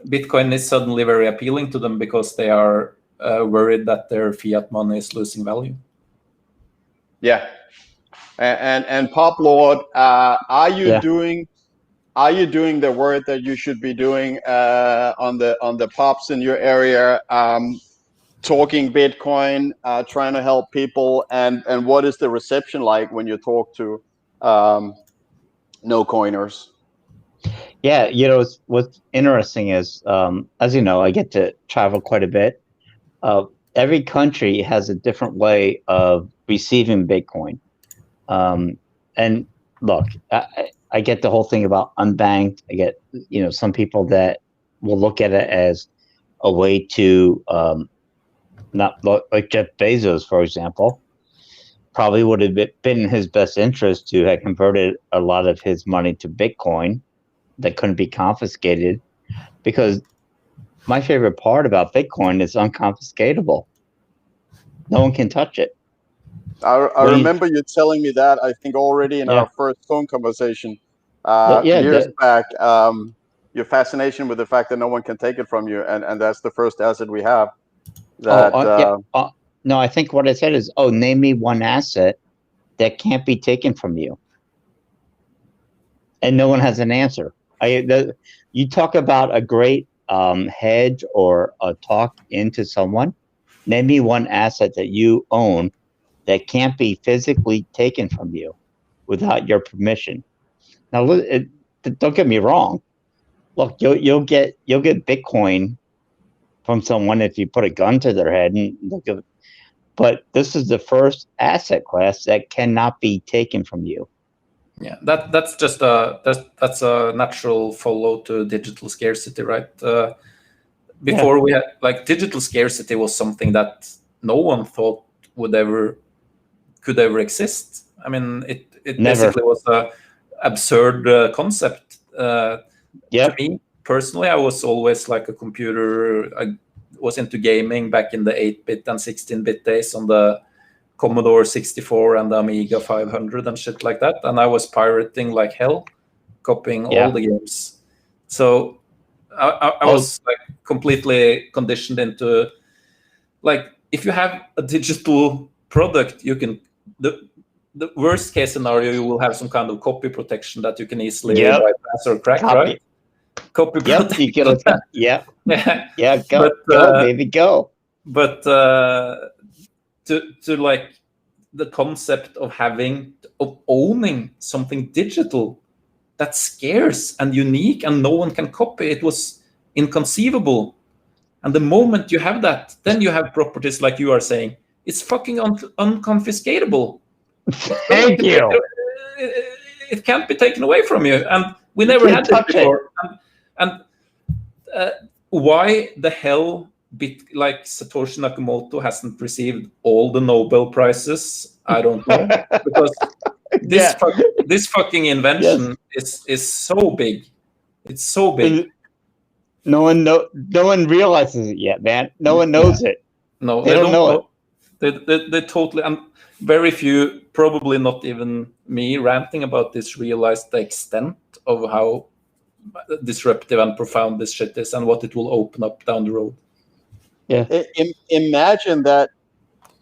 Bitcoin is suddenly very appealing to them because they are worried that their fiat money is losing value. Yeah. And Publord, are you doing the work that you should be doing on the pops in your area, talking Bitcoin, trying to help people, and what is the reception like when you talk to no coiners? Yeah, what's interesting is, as you know, I get to travel quite a bit. Every country has a different way of receiving Bitcoin. And look, I get the whole thing about unbanked. I get, some people that will look at it as a way to, not like Jeff Bezos, for example, probably would have been in his best interest to have converted a lot of his money to Bitcoin that couldn't be confiscated, because my favorite part about Bitcoin is unconfiscatable. No one can touch it. I remember you telling me that, I think already in our first phone conversation years back, your fascination with the fact that no one can take it from you, and that's the first asset we have. No, I think what I said is, name me one asset that can't be taken from you. And no one has an answer. You talk about a great hedge or a talk into someone. Name me one asset that you own that can't be physically taken from you without your permission. Now, don't get me wrong. Look, you'll get Bitcoin from someone if you put a gun to their head and look at. But this is the first asset class that cannot be taken from you. Yeah, that's just that's a natural follow to digital scarcity, right? Before we had, like, digital scarcity was something that no one thought could ever exist. I mean, it basically was a absurd concept. To me personally, I was always like a computer. I was into gaming back in the 8-bit and 16-bit days on the Commodore 64 and the Amiga 500 and shit like that, and I was pirating like hell, copying all the games. So I was like completely conditioned into, like, if you have a digital product, you can the worst case scenario, you will have some kind of copy protection that you can easily bypass or crack, right? Copy protection. Go baby, go. But to like the concept of owning something digital that's scarce and unique and no one can copy. It was inconceivable. And the moment you have that, then you have properties like you are saying. It's fucking unconfiscatable. Thank you. It can't be taken away from you. And we You never can't had this touch before. And why the hell like Satoshi Nakamoto hasn't received all the Nobel Prizes, I don't know. Because this fucking invention is so big. It's so big. No one realizes it yet, man. No one knows it. No, they don't know it. They totally, and very few, probably not even me, ranting about this, realized the extent of how disruptive and profound this shit is and what it will open up down the road. Yeah. Imagine that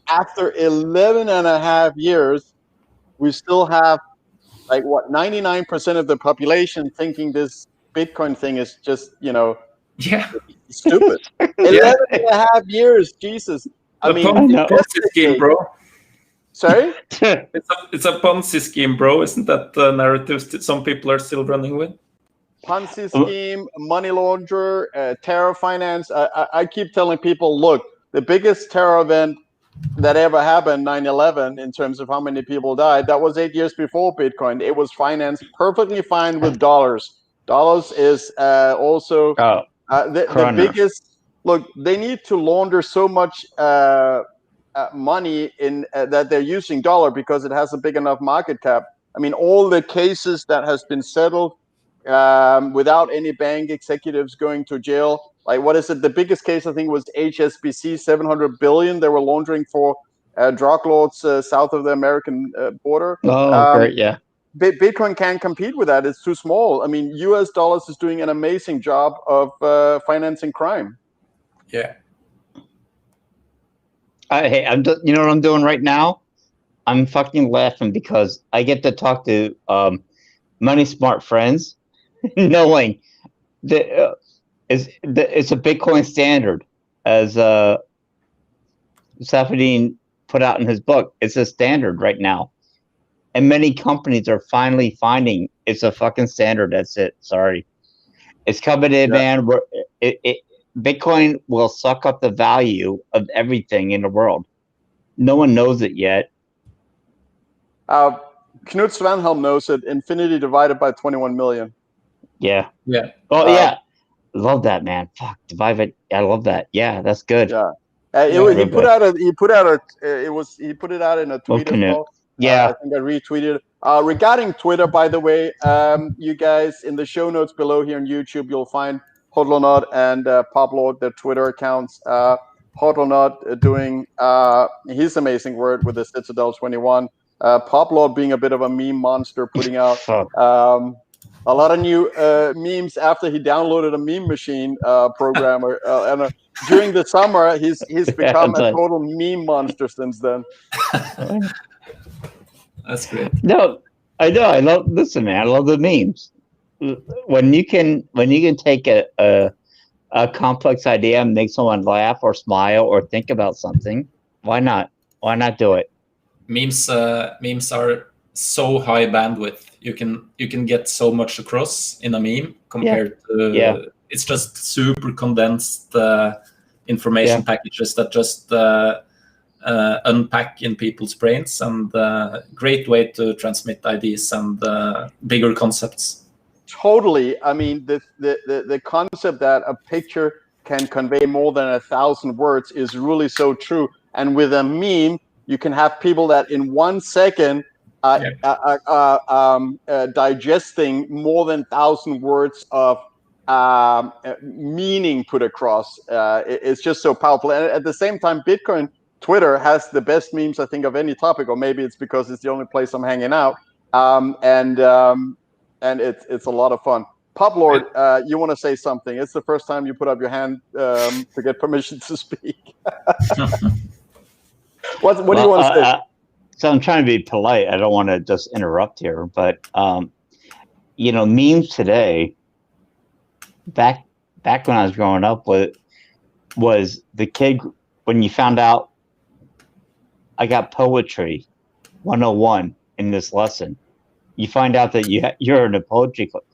after 11 and a half years, we still have like what 99% of the population thinking this Bitcoin thing is just, stupid. 11 and a half years, Jesus. I mean, Ponzi scheme, bro. Sorry? It's a Ponzi scheme, bro. Isn't that the narrative some people are still running with? Ponzi scheme, money launderer, terror finance. I keep telling people, look, the biggest terror event that ever happened, 9/11, in terms of how many people died, that was 8 years before Bitcoin. It was financed perfectly fine with dollars. Dollars is also the biggest. Look, they need to launder so much money in that they're using dollar because it has a big enough market cap. I mean, all the cases that has been settled without any bank executives going to jail. Like, what is it? The biggest case, I think, was HSBC, 700 billion they were laundering for drug lords south of the American border. Great, yeah. Bitcoin can't compete with that. It's too small. I mean, US dollars is doing an amazing job of financing crime. Yeah. Hey, you know what I'm doing right now? I'm fucking laughing because I get to talk to money smart friends, knowing that it's a Bitcoin standard, as Safadine put out in his book. It's a standard right now, and many companies are finally finding it's a fucking standard. That's it. Sorry, it's coming in, man. Bitcoin will suck up the value of everything in the world. No one knows it yet. Knut Svanholm knows it. Infinity divided by 21 million. Yeah. Yeah. Oh, yeah. Love that, man. Fuck, divide it. I love that. Yeah, that's good. Yeah. He put it out in a tweet as well. Yeah. I think I retweeted. Regarding Twitter, by the way, you guys, in the show notes below here on YouTube, you'll find Hodlonaut and Publord, their Twitter accounts. Hodlonaut doing his amazing work with the Citadel 21. Publord being a bit of a meme monster, putting out a lot of new memes after he downloaded a meme machine programmer. And during the summer, he's become a total meme monster since then. That's great. No, I know. I love. Listen, man. I love the memes. When you can take a complex idea and make someone laugh or smile or think about something, why not? Why not do it? Memes are so high bandwidth. You can get so much across in a meme compared to it's just super condensed information packages that just unpack in people's brains, and great way to transmit ideas and bigger concepts. Totally. I mean, the concept that a picture can convey more than 1,000 words is really so true. And with a meme, you can have people that in 1 second digesting more than 1,000 words of meaning put across. It's just so powerful. And at the same time, Twitter has the best memes, I think, of any topic, or maybe it's because it's the only place I'm hanging out. And it's a lot of fun. Publord, you want to say something? It's the first time you put up your hand to get permission to speak. What do you want to say? So I'm trying to be polite. I don't want to just interrupt here, but memes today. Back when I was growing up, was the kid when you found out I got poetry 101 in this lesson. you find out that you're in a poetry club.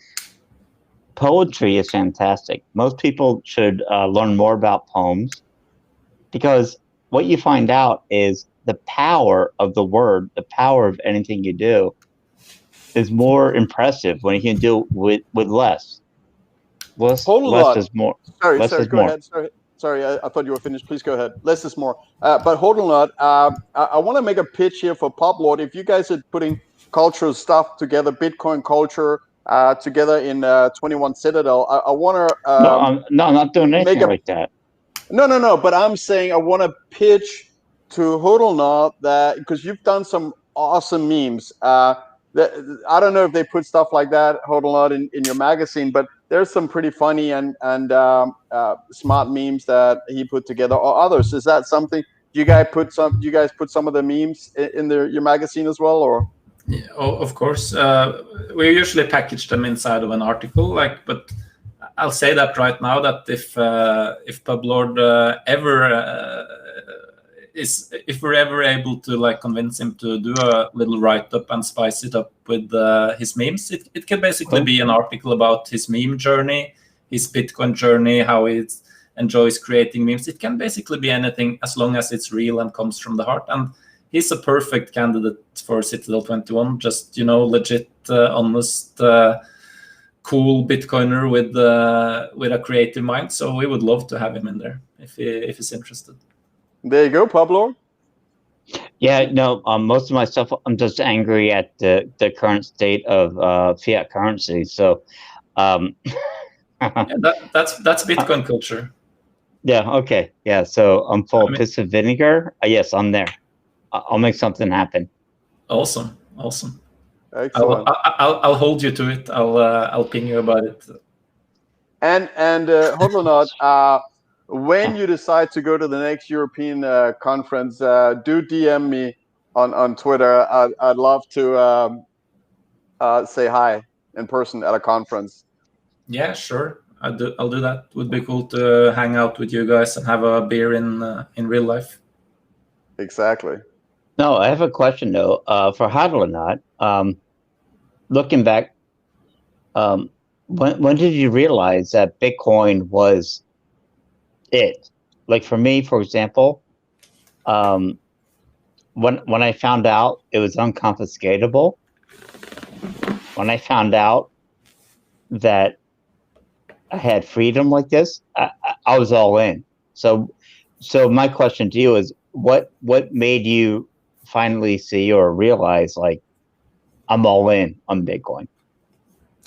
Poetry is fantastic. Most people should learn more about poems, because what you find out is the power of the word, the power of anything you do, is more impressive when you can do with less. Less is more. Sorry, Less is go more. ahead. Sorry, I thought you were finished. Please go ahead. Less is more. But Hodlonaut, I want to make a pitch here for Publord. If you guys are putting cultural stuff together, Bitcoin culture together in 21 Citadel, I want to I'm not doing anything like that. No. But I'm saying I want to pitch to Hodlonaut that, because you've done some awesome memes. I don't know if they put stuff like that, Hodlonaut, in your magazine, but there's some pretty funny and smart memes that he put together, or others. Is that something? Do you guys put some of the memes in your magazine as well, or? Yeah, of course. We usually package them inside of an article, but I'll say that right now, that if Publord if we're ever able to convince him to do a little write-up and spice it up with his memes, it can basically be an article about his meme journey, his Bitcoin journey, how he enjoys creating memes. It can basically be anything, as long as it's real and comes from the heart. And he's a perfect candidate for Citadel 21. Just, legit, honest, cool Bitcoiner with a creative mind. So we would love to have him in there if he's interested. There you go, Publord. Yeah, no. Most of my stuff, I'm just angry at the current state of fiat currency. So, yeah, that's Bitcoin culture. Yeah. Okay. Yeah. So I'm full of piss of vinegar. Yes, I'm there. I'll make something happen. Awesome. Excellent. I'll hold you to it. I'll ping you about it. And Hodlonaut, when you decide to go to the next European conference, do DM me on Twitter. I'd love to say hi in person at a conference. Yeah, sure. I'll do that. Would be cool to hang out with you guys and have a beer in real life. Exactly. No, I have a question though. For Hodlonaut, looking back, when did you realize that Bitcoin was it? Like for me, for example, when I found out it was unconfiscatable, when I found out that I had freedom like this, I was all in. So my question to you is, what made you finally see or realize, like, I'm all in on Bitcoin?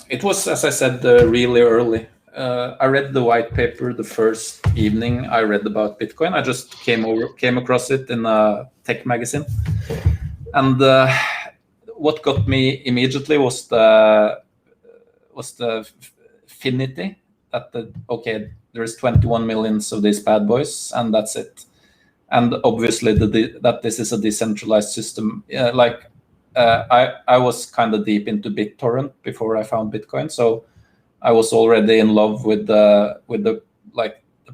It was, as I said, really early. I read the white paper the first evening I read about Bitcoin. I just came across it in a tech magazine, and what got me immediately was the finity, that there is 21 million of these bad boys, and that's it. And obviously that this is a decentralized system. I was kind of deep into BitTorrent before I found Bitcoin, so I was already in love with the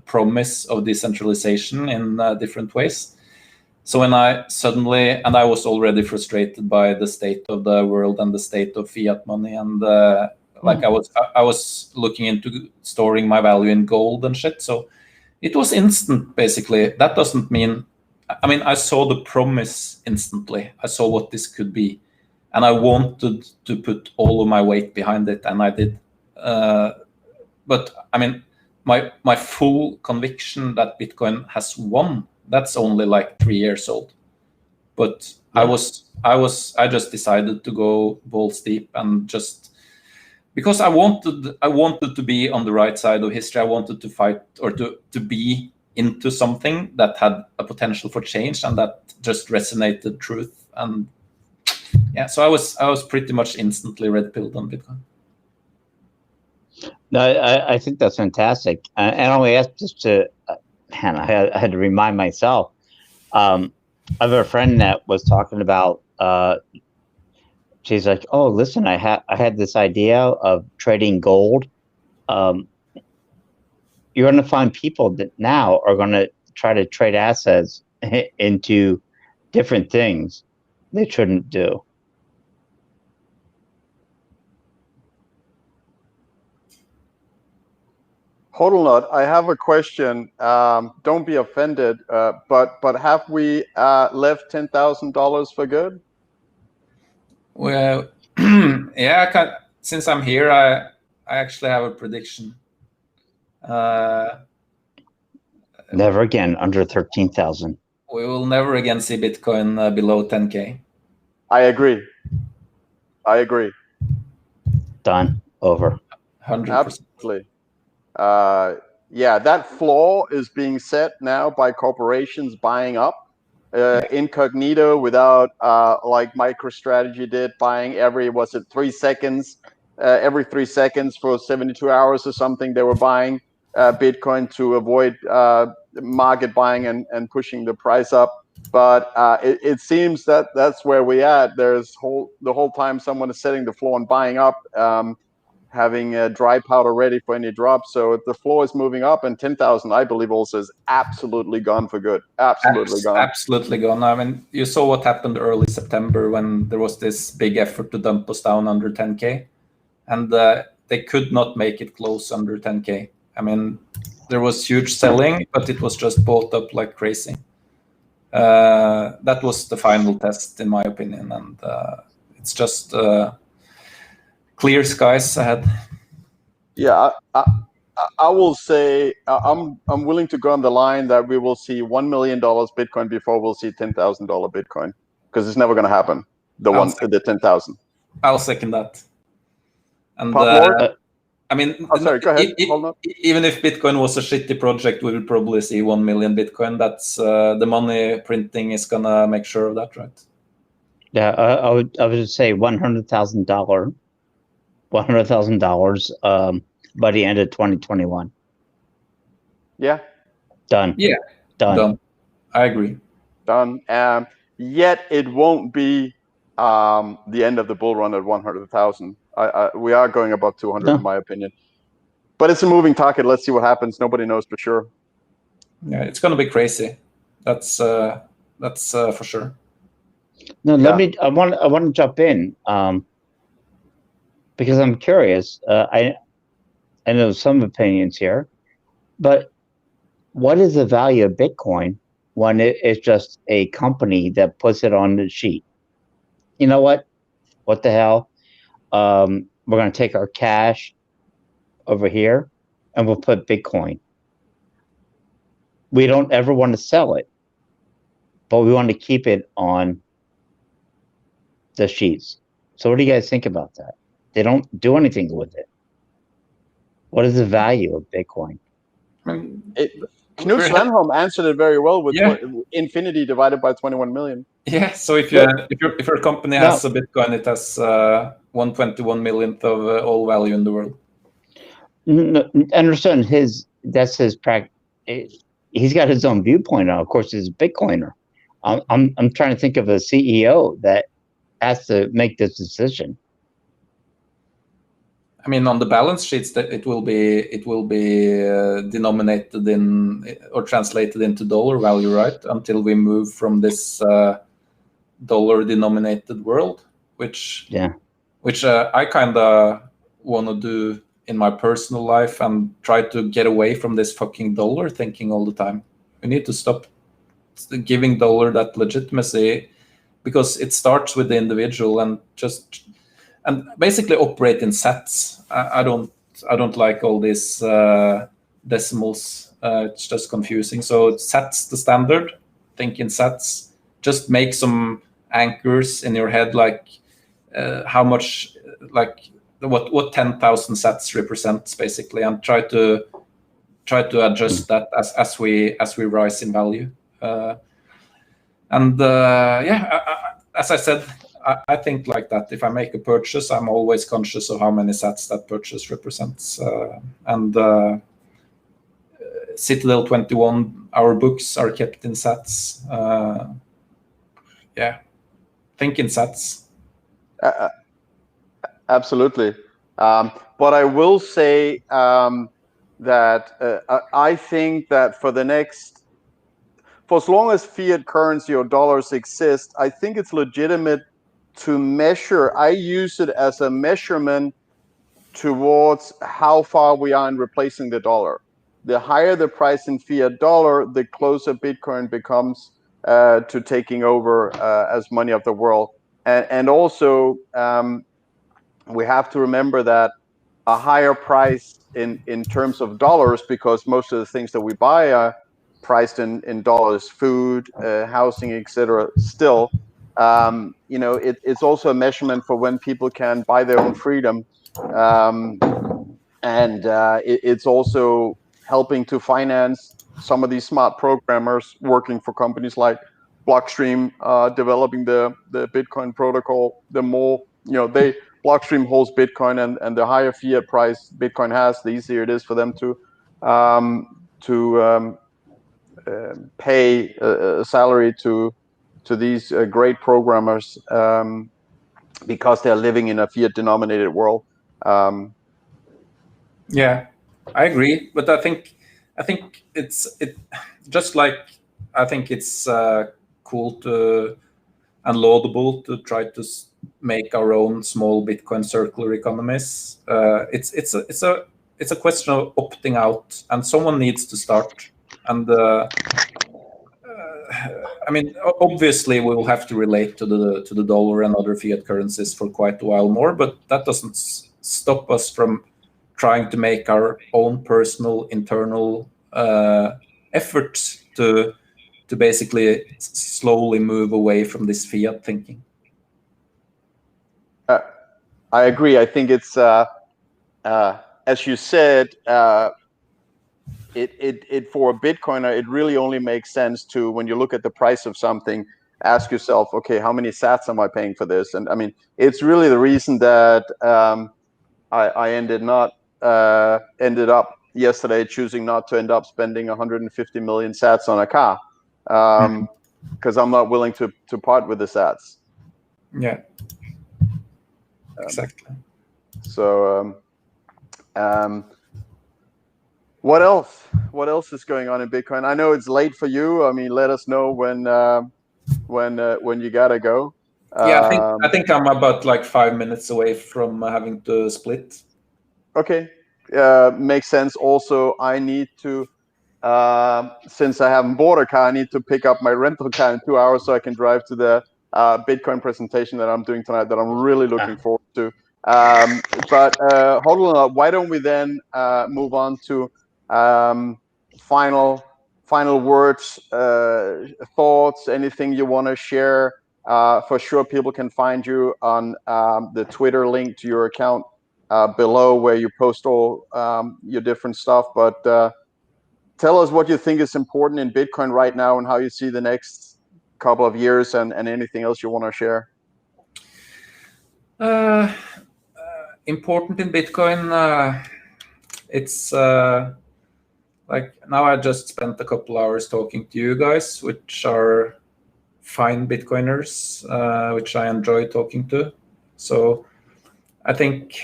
promise of decentralization in different ways. So when I was already frustrated by the state of the world and the state of fiat money, and I was looking into storing my value in gold and shit. So it was instant, basically. That doesn't mean, I saw the promise instantly. I saw what this could be, and I wanted to put all of my weight behind it, and I did. But my full conviction that Bitcoin has won, that's only like 3 years old. But yeah. I just decided to go balls deep, and just because I wanted to be on the right side of history. I wanted to fight, or to be into something that had a potential for change, and that just resonated truth. And yeah, so I was pretty much instantly red-pilled on Bitcoin. No, I think that's fantastic. And I only asked just to, man, I had to remind myself. I have a friend that was talking about, she's like, oh, listen, I had this idea of trading gold. You're going to find people that now are going to try to trade assets into different things they shouldn't do. Hodlonaut, I have a question. Don't be offended, but have we left $10,000 for good? Well, yeah. Since I'm here, I actually have a prediction. Never again under 13,000. We will never again see Bitcoin below 10K. I agree. Done. Over. 100%. Absolutely. Yeah, that floor is being set now by corporations buying up incognito without like MicroStrategy did, buying every 3 seconds, every 3 seconds for 72 hours or something. They were buying Bitcoin to avoid market buying and pushing the price up. But it seems that that's where we at. There's the whole time someone is setting the floor and buying up. Having a dry powder ready for any drop. So if the floor is moving up, and 10,000, I believe, also is absolutely gone for good. Absolutely gone. Absolutely gone. I mean, you saw what happened early September when there was this big effort to dump us down under 10K, and they could not make it close under 10K. I mean, there was huge selling, but it was just bought up like crazy. That was the final test, in my opinion, and it's just clear skies ahead. Yeah, I will say I'm willing to go on the line that we will see $1 million Bitcoin before we'll see $10,000 Bitcoin, because it's never going to happen. The 10,000. I'll second that. And I mean, sorry, go ahead. Even if Bitcoin was a shitty project, we will probably see 1 million Bitcoin. That's the money printing is gonna make sure of that, right? Yeah, I would say $100,000 by the end of 2021. Yeah. Done. Yeah. Done. I agree. Done. Yet it won't be the end of the bull run at 100,000. We are going above 200, in my opinion. But it's a moving target. Let's see what happens. Nobody knows for sure. Yeah, it's going to be crazy. That's for sure. No, I want to jump in because I'm curious. I know some opinions here, but what is the value of Bitcoin when it's just a company that puts it on the sheet? You know what? What the hell? We're going to take our cash over here and we'll put Bitcoin. We don't ever want to sell it, but we want to keep it on the sheets. So what do you guys think about that? They don't do anything with it. What is the value of Bitcoin? Knut Svanholm answered it very well with infinity divided by 21 million. Yeah, so if your company has a Bitcoin, it has 1/21 millionth of all value in the world. No, understand that's his practice. He's got his own viewpoint on. Of course, he's a Bitcoiner. I'm trying to think of a CEO that has to make this decision. I mean, on the balance sheets, that it will be denominated in or translated into dollar value, right? Until we move from this dollar-denominated world, which I kind of want to do in my personal life and try to get away from this fucking dollar thinking all the time. We need to stop giving dollar that legitimacy, because it starts with the individual and basically operate in sats. I don't like all these decimals. It's just confusing. So sats the standard. Think in sats. Just make some anchors in your head, like how much, like what 10,000 sats represents, basically, and try to adjust that as we rise in value. As I said, I think like that. If I make a purchase, I'm always conscious of how many sats that purchase represents. Citadel 21, our books are kept in sats. Think in sats. Absolutely. But I will say that I think that for as long as fiat currency or dollars exist, I think it's legitimate to measure. I use it as a measurement towards how far we are in replacing the dollar. the higher the price in fiat dollar, the closer Bitcoin becomes to taking over as money of the world. And also, we have to remember that a higher price in terms of dollars, because most of the things that we buy are priced in dollars, food, housing, etc. Still, it's also a measurement for when people can buy their own freedom, and it's also helping to finance some of these smart programmers working for companies like Blockstream, developing the Bitcoin protocol. The more Blockstream holds Bitcoin, and the higher fiat price Bitcoin has, the easier it is for them to pay a salary to these great programmers, because they're living in a fiat denominated world. Yeah, I agree, but I think it's just like, I think it's cool to and laudable to try to make our own small Bitcoin circular economies. It's a question of opting out, and someone needs to start. And I mean, obviously, we will have to relate to the dollar and other fiat currencies for quite a while more, but that doesn't stop us from trying to make our own personal internal efforts to basically slowly move away from this fiat thinking. I agree. I think it's as you said, it for a Bitcoiner, it really only makes sense to, when you look at the price of something, ask yourself, okay, how many sats am I paying for this? And I mean, it's really the reason that I ended up yesterday choosing not to end up spending 150 million sats on a car, because I'm not willing to part with the sats. Yeah, exactly. So what else? What else is going on in Bitcoin? I know it's late for you. I mean, let us know when you gotta go. Yeah, I think I'm about like 5 minutes away from having to split. Okay, makes sense. Also, I need to, since I haven't bought a car, I need to pick up my rental car in 2 hours so I can drive to the Bitcoin presentation that I'm doing tonight, that I'm really looking forward to. But Hodlonaut, why don't we then move on to final words, thoughts, anything you want to share? For sure, people can find you on the Twitter link to your account below, where you post all your different stuff. But tell us what you think is important in Bitcoin right now, and how you see the next couple of years, and anything else you want to share. Important in Bitcoin, it's like, now I just spent a couple hours talking to you guys, which are fine Bitcoiners, which I enjoy talking to. So I think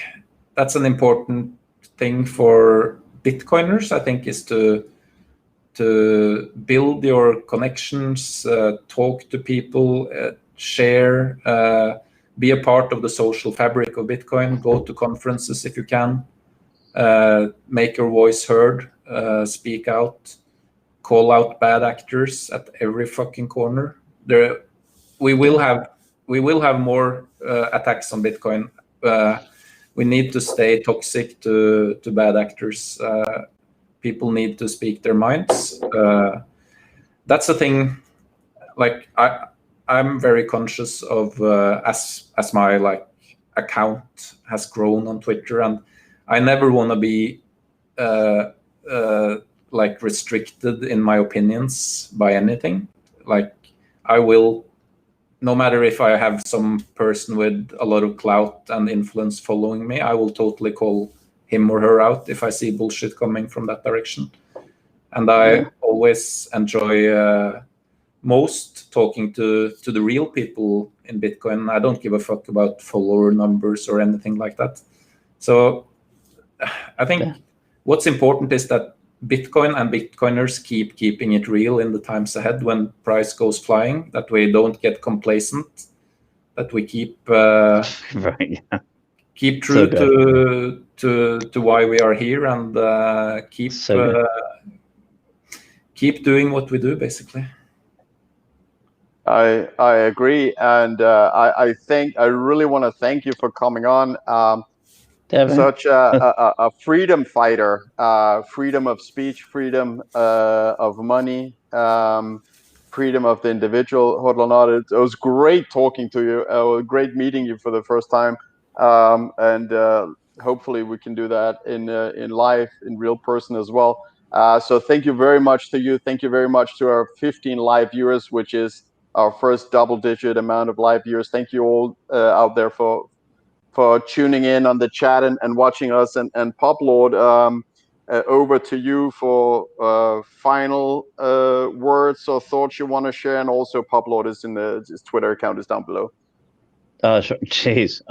that's an important thing for Bitcoiners, I think, is to build your connections, talk to people, share, be a part of the social fabric of Bitcoin, go to conferences if you can, make your voice heard, speak out, call out bad actors at every fucking corner. We will have more attacks on Bitcoin. We need to stay toxic to bad actors. People need to speak their minds. That's the thing. Like, I'm very conscious of as my account has grown on Twitter, and I never want to be restricted in my opinions by anything. Like, I will, no matter if I have some person with a lot of clout and influence following me, I will totally call him or her out if I see bullshit coming from that direction. And I always enjoy most talking to the real people in Bitcoin. I don't give a fuck about follower numbers or anything like that. So I think what's important is that Bitcoin and Bitcoiners keep keeping it real in the times ahead when price goes flying, that we don't get complacent, that we keep keep true to why we are here, and keep keep doing what we do, basically. I agree, and I think I really want to thank you for coming on. Such a freedom fighter, freedom of speech, freedom of money, freedom of the individual. Hodlonaut, it was great talking to you. Great meeting you for the first time, and hopefully we can do that in live, in real person as well. So thank you very much to you. Thank you very much to our 15 live viewers, which is our first double-digit amount of live viewers. Thank you all out there for tuning in on the chat and watching us. And Publord, over to you for final words or thoughts you want to share. And also Publord is in his Twitter account is down below. Sure. Jeez.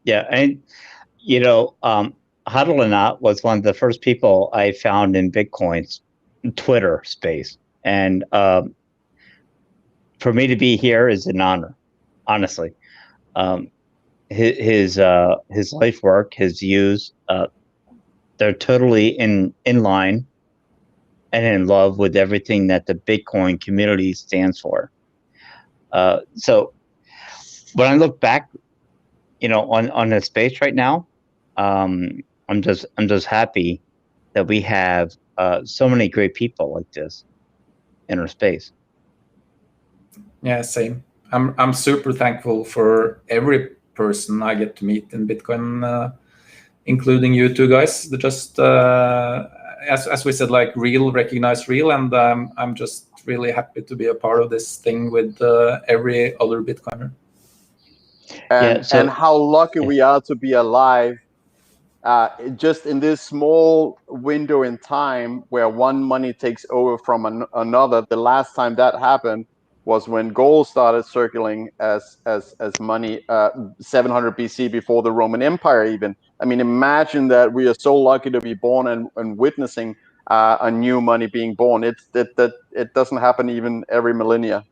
Yeah. And, you know, Hodlonaut was one of the first people I found in Bitcoin's Twitter space. And for me to be here is an honor, honestly. His life work, his views, they're totally in line and in love with everything that the Bitcoin community stands for. So when I look back, you know, on the space right now, I'm just happy that we have so many great people like this in our space. Yeah, same. I'm super thankful for every person I get to meet in Bitcoin, including you two guys. They're just as we said, like real, recognize real, and I'm just really happy to be a part of this thing with every other Bitcoiner. And how lucky we are to be alive, just in this small window in time where one money takes over from another. The last time that happened was when gold started circulating as money, 700 BC, before the Roman Empire even. I mean, imagine that we are so lucky to be born and witnessing a new money being born. It doesn't happen even every millennia.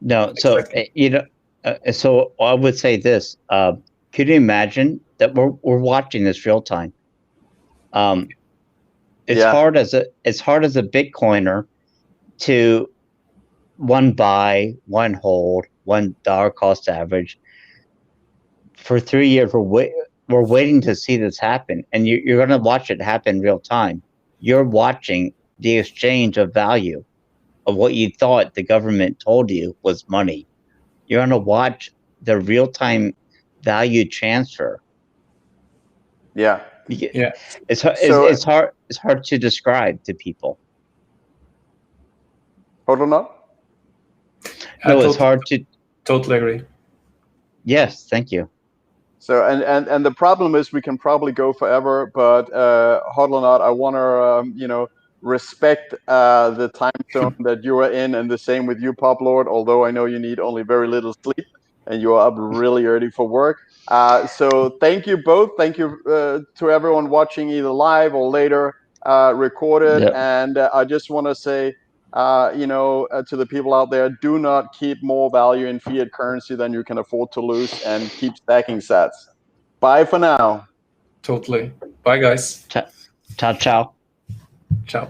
No, so exactly. You know, so I would say this: could you imagine that we're watching this real time? It's hard as a Bitcoiner to one buy, one hold, $1 cost average. For 3 years, we're waiting to see this happen, and you're going to watch it happen real time. You're watching the exchange of value of what you thought the government told you was money. You're going to watch the real time value transfer. Yeah. It's hard to describe to people. Hodlonaut? No, it's hard to. Totally agree. Yes, thank you. So and the problem is we can probably go forever, but Hodlonaut, I want to respect the time zone that you are in, and the same with you, Publord. Although I know you need only very little sleep, and you are up really early for work. So thank you both. Thank you to everyone watching either live or later recorded. Yep. And I just want to say, to the people out there, do not keep more value in fiat currency than you can afford to lose, and keep stacking sats. Bye for now. Totally. Bye, guys. Ciao. Ciao. Ciao.